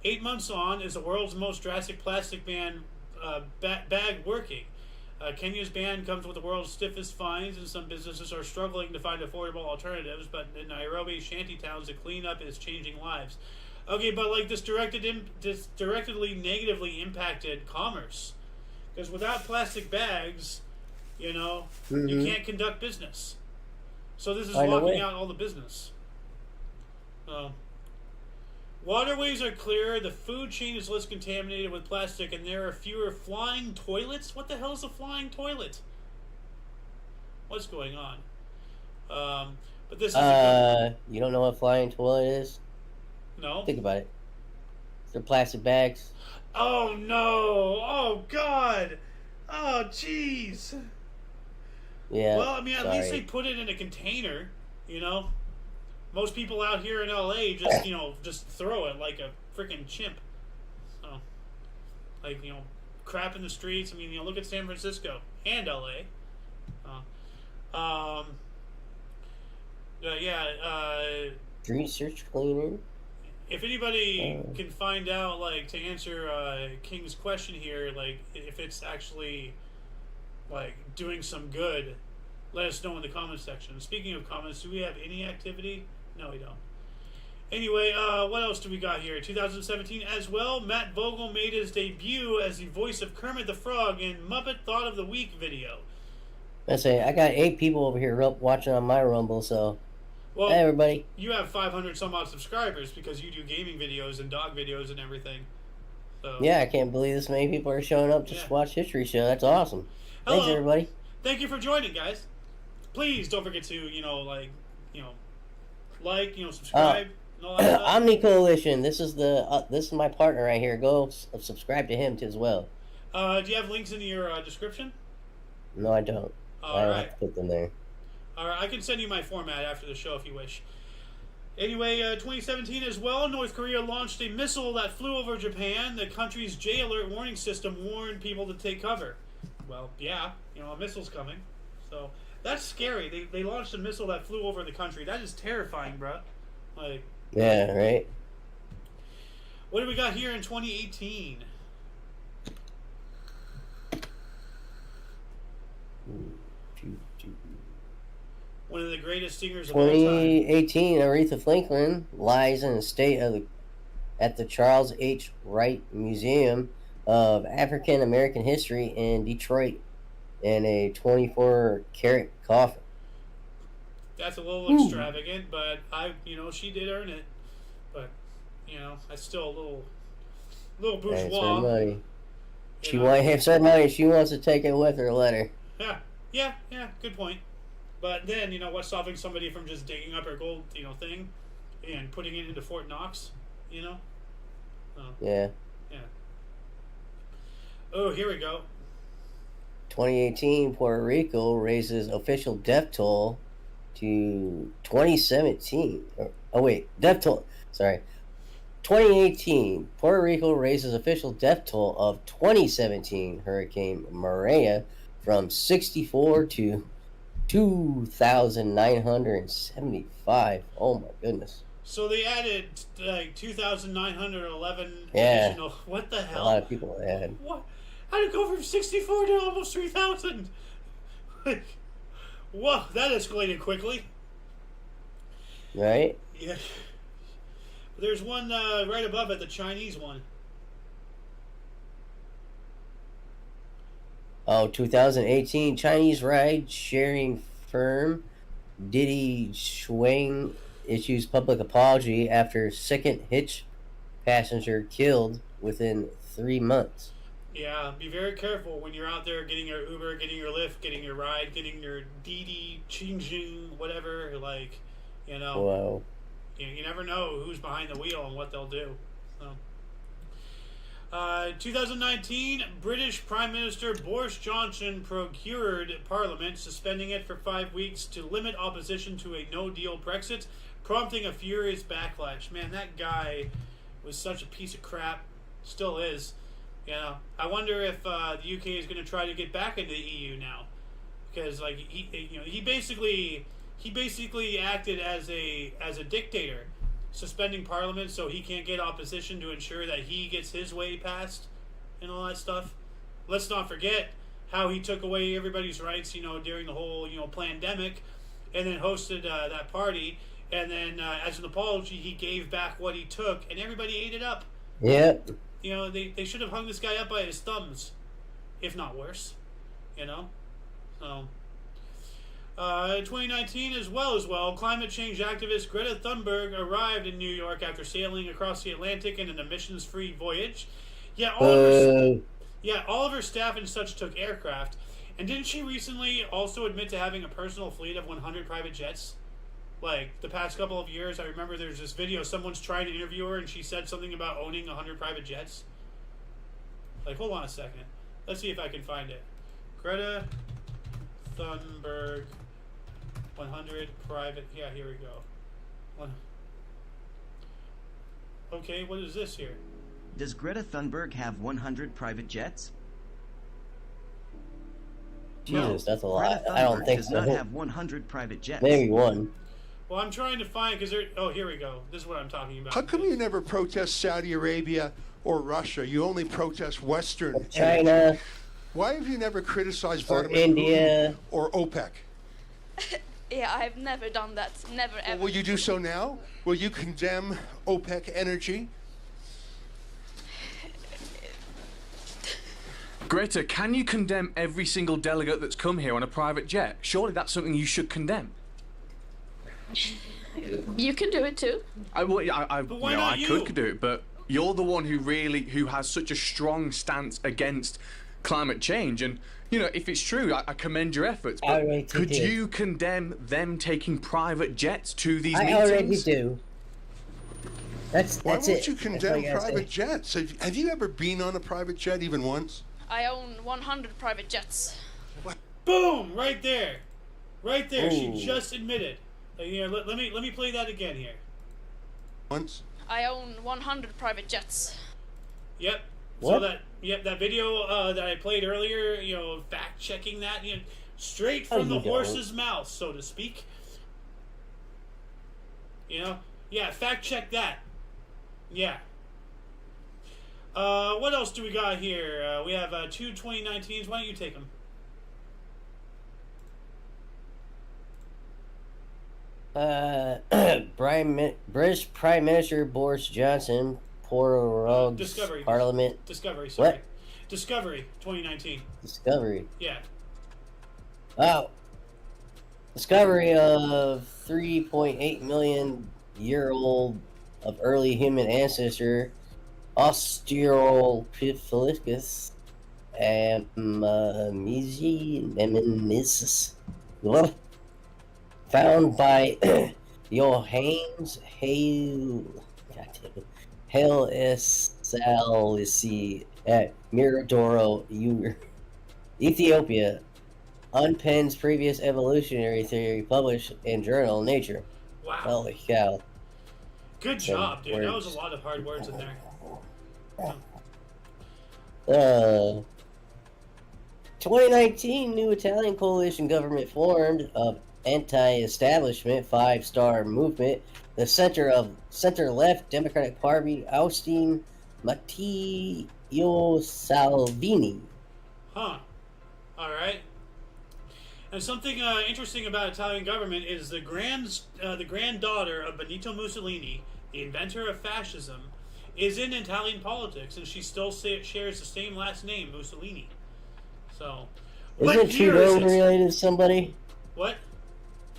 8 months on, is the world's most drastic plastic ban bag working. Kenya's ban comes with the world's stiffest fines, and some businesses are struggling to find affordable alternatives, but in Nairobi, shanty towns, the cleanup is changing lives. Okay, but like this directly negatively impacted commerce. Because without plastic bags, you can't conduct business. So this is locking out all the business. Waterways are clearer, the food chain is less contaminated with plastic, and there are fewer flying toilets? What the hell is a flying toilet? What's going on? But this is you don't know what flying toilet is? No. Think about it. They're plastic bags. Oh no! Oh god! Oh jeez! Yeah. Well, I mean, at least they put it in a container, Most people out here in LA just, just throw it like a freaking chimp. So, like, crap in the streets. I mean, look at San Francisco and LA. Research cleaner. If anybody can find out, like, to answer King's question here, like, if it's actually, like, doing some good, let us know in the comments section. Speaking of comments, do we have any activity? No, we don't. Anyway, what else do we got here? 2017 as well, Matt Vogel made his debut as the voice of Kermit the Frog in Muppet Thought of the Week video. I got 8 people over here watching on my Rumble, so... Well, hey, everybody. You have 500 some odd subscribers because you do gaming videos and dog videos and everything. So. Yeah, I can't believe this many people are showing up to watch History Show. That's awesome. Hello. Thanks, everybody. Thank you for joining, guys. Please don't forget to, subscribe and all that stuff. Omni Coalition. This is my partner right here. Go subscribe to him as well. Do you have links in your description? No, I don't. I don't have to put them there. Alright, I can send you my format after the show if you wish. Anyway, 2017 as well, North Korea launched a missile that flew over Japan. The country's J alert warning system warned people to take cover. Well, yeah, a missile's coming. So, that's scary. They launched a missile that flew over the country. That is terrifying, bruh. Like, yeah, right? What do we got here in 2018? One of the greatest singers of all time. 2018, Aretha Franklin lies in a state at the Charles H. Wright Museum of African American History in Detroit in a 24-karat coffin. That's a little extravagant, but she did earn it. But that's still a little bourgeois. That's her money. She wants her money. She wants to take it with her. Let her. Yeah. Good point. But then, what's stopping somebody from just digging up her gold, thing and putting it into Fort Knox, Yeah. Yeah. Oh, here we go. 2018, Puerto Rico raises official death toll to 2017. Death toll. Sorry. 2018, Puerto Rico raises official death toll of 2017 Hurricane Maria from 64 to 2,975. Oh my goodness. So they added like 2,911 Yeah. additional. What the hell? A lot of people add. What? How did it go from 64 to almost 3,000? Like, Whoa, that escalated quickly. Right? Yeah. There's one right above it, the Chinese one. Oh, 2018 Chinese ride-sharing firm Didi Chuang issues public apology after second hitch passenger killed within 3 months. Yeah, be very careful when you're out there getting your Uber, getting your Lyft, getting your ride, getting your Didi, Qingxing, whatever. Like, you know, Wow. you never know who's behind the wheel and what they'll do. So. 2019, British Prime Minister Boris Johnson procured Parliament, suspending it for 5 weeks to limit opposition to a no-deal Brexit, prompting a furious backlash. Man, that guy was such a piece of crap. Still is. You know, I wonder if the UK is going to try to get back into the EU now, because like he basically acted as a dictator, suspending Parliament so he can't get opposition to ensure that he gets his way passed and all that stuff. Let's not forget how he took away everybody's rights, during the whole pandemic, and then hosted that party, and then as an apology he gave back what he took, and everybody ate it up. Yep. They should have hung this guy up by his thumbs, if not worse. So 2019 as well, climate change activist Greta Thunberg arrived in New York after sailing across the Atlantic in an emissions-free voyage. Yeah, all of her staff and such took aircraft. And didn't she recently also admit to having a personal fleet of 100 private jets? Like, the past couple of years, I remember there's this video, someone's trying to interview her, and she said something about owning 100 private jets. Like, hold on a second. Let's see if I can find it. Greta Thunberg, 100 private... Yeah, here we go. Okay, what is this here? Does Greta Thunberg have 100 private jets? Jesus, that's a Greta lot. Thunberg I don't think does so. not have 100 private jets. Maybe one. Well, I'm trying to find, because there... Oh, here we go. This is what I'm talking about. How come you never protest Saudi Arabia or Russia? You only protest Western China. energy. Why have you never criticized Or Vladimir India. Putin or OPEC? Yeah, I've never done that. Never, ever. Will you do so now? Will you condemn OPEC energy? Greta, can you condemn every single delegate that's come here on a private jet? Surely that's something you should condemn. You can do it too. But why not you? Could do it, but you're the one who has such a strong stance against climate change, and if it's true, I commend your efforts. But could you condemn them taking private jets to these meetings? I already do. Why won't it. you condemn private jets? Have you ever been on a private jet even once? I own 100 private jets. Boom! Right there. Right there. Ooh. She just admitted. Let me play that again here. Once? I own 100 private jets. Yep. What? So that video that I played earlier, fact checking that, straight from the horse's mouth, so to speak. Yeah, fact check that. Yeah. What else do we got here? We have two 2019s. Why don't you take them? British Prime Minister Boris Johnson prorogues Discovery. Parliament. Discovery, sorry. What? Discovery, 2019. Discovery. Yeah. Oh. Discovery of 3.8 million year old of early human ancestor Australopithecus nemesis found by Johannes Hale Salisi at Miradoro, Ethiopia, unpins previous evolutionary theory published in journal Nature. Wow. Holy cow. Good job, dude. That was a lot of hard words in there. 2019 new Italian coalition government formed of anti-establishment five-star movement, the center-left Democratic Party ousting Matteo Salvini. Huh. All right. And something interesting about Italian government is the granddaughter of Benito Mussolini, the inventor of fascism, is in Italian politics, and she still shares the same last name, Mussolini. So, isn't Trudeau related to somebody? What?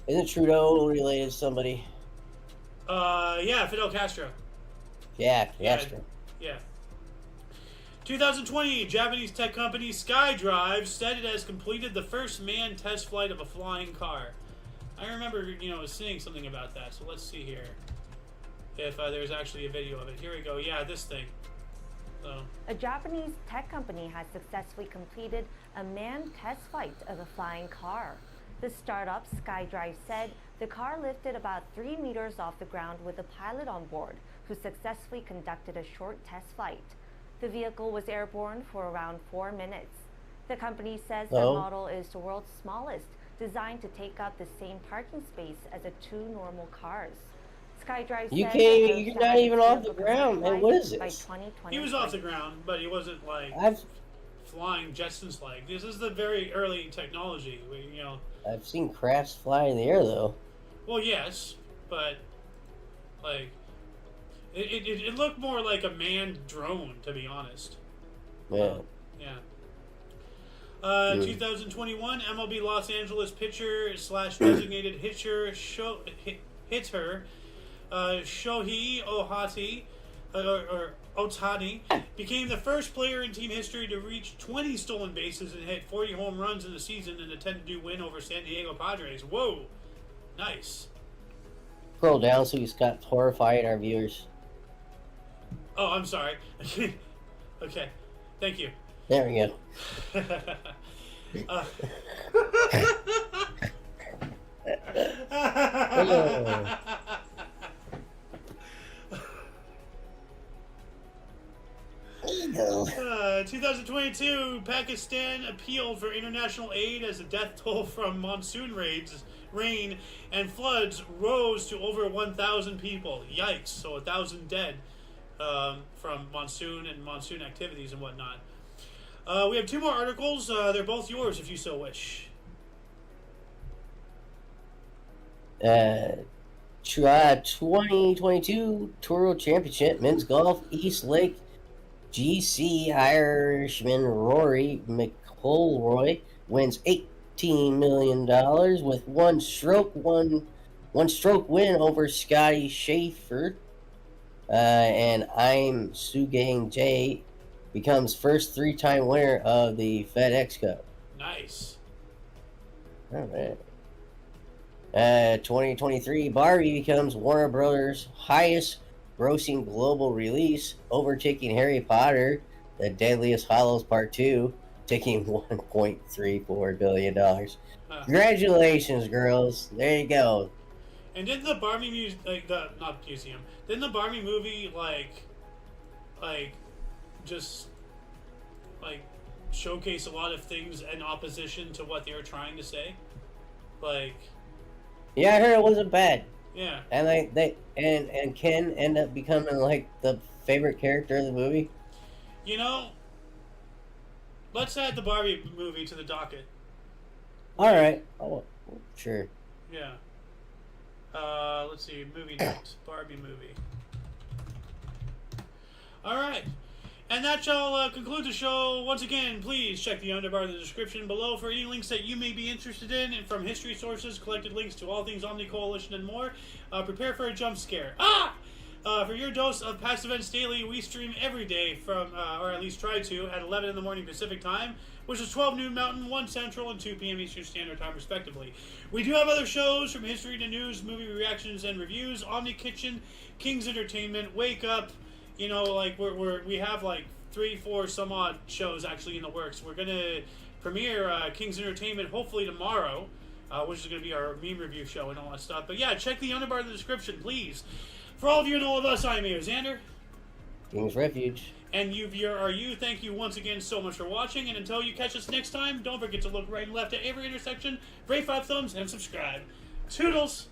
Isn't Trudeau related to somebody? Yeah, Fidel Castro. Yeah, Castro. Yeah. 2020, Japanese tech company SkyDrive said it has completed the first manned test flight of a flying car. I remember, seeing something about that. So let's see here if there's actually a video of it. Here we go. Yeah, this thing. So. A Japanese tech company has successfully completed a manned test flight of a flying car. The startup SkyDrive said the car lifted about 3 meters off the ground with a pilot on board, who successfully conducted a short test flight. The vehicle was airborne for around 4 minutes. The company says the model is the world's smallest, designed to take up the same parking space as the 2 normal cars. SkyDrive says you're not even off the ground, man. What is this? He was off the ground, but he wasn't like flying Jetsons like. This is the very early technology. I've seen crafts fly in the air though. Well, yes, but like it looked more like a manned drone, to be honest. Yeah. 2021 MLB Los Angeles pitcher / designated hitter Shohei Ohtani became the first player in team history to reach 20 stolen bases and hit 40 home runs in the season in a 10-2 win over San Diego Padres. Whoa, nice. Scroll down so he's got horrified our viewers. Oh, I'm sorry. Okay, thank you. There we go. 2022, Pakistan appealed for international aid as the death toll from monsoon rain and floods rose to over 1,000 people. Yikes! So 1,000 dead from monsoon and monsoon activities and whatnot. We have 2 more articles. They're both yours if you so wish. 2022 Tour Championship Men's Golf East Lake GC Irishman Rory McIlroy wins $18 million with one stroke win over Scotty Scheffler, and I'm Sugang J becomes first 3-time winner of the FedEx Cup. Nice. All right. 2023 Barbie becomes Warner Brothers' highest grossing global release, overtaking Harry Potter, The Deadliest Hallows Part 2, taking $1.34 billion. Congratulations, girls. There you go. And didn't the Barbie didn't the Barbie movie just showcase a lot of things in opposition to what they were trying to say? Yeah, I heard it wasn't bad. Yeah. And and Ken end up becoming the favorite character of the movie. Let's add the Barbie movie to the docket. All right. Oh, sure. Yeah. Let's see. Movie notes. Barbie movie. All right. And that shall conclude the show. Once again, please check the underbar of the description below for any links that you may be interested in, and from history sources, collected links to all things Omni Coalition and more. Prepare for a jump scare. For your dose of Past Events Daily, we stream every day from, or at least try to, at 11 in the morning Pacific Time, which is 12 noon Mountain, 1 Central, and 2 p.m. Eastern Standard Time, respectively. We do have other shows, from history to news, movie reactions and reviews, Omni Kitchen, King's Entertainment, Wake Up. We have 3-4 some odd shows actually in the works. We're gonna premiere King's Entertainment hopefully tomorrow, which is gonna be our meme review show and all that stuff. But yeah, check the underbar of the description, please. For all of you and all of us, I'm Xander. King's Refuge. And you are you. Thank you once again so much for watching. And until you catch us next time, don't forget to look right and left at every intersection, rate 5 thumbs, and subscribe. Toodles!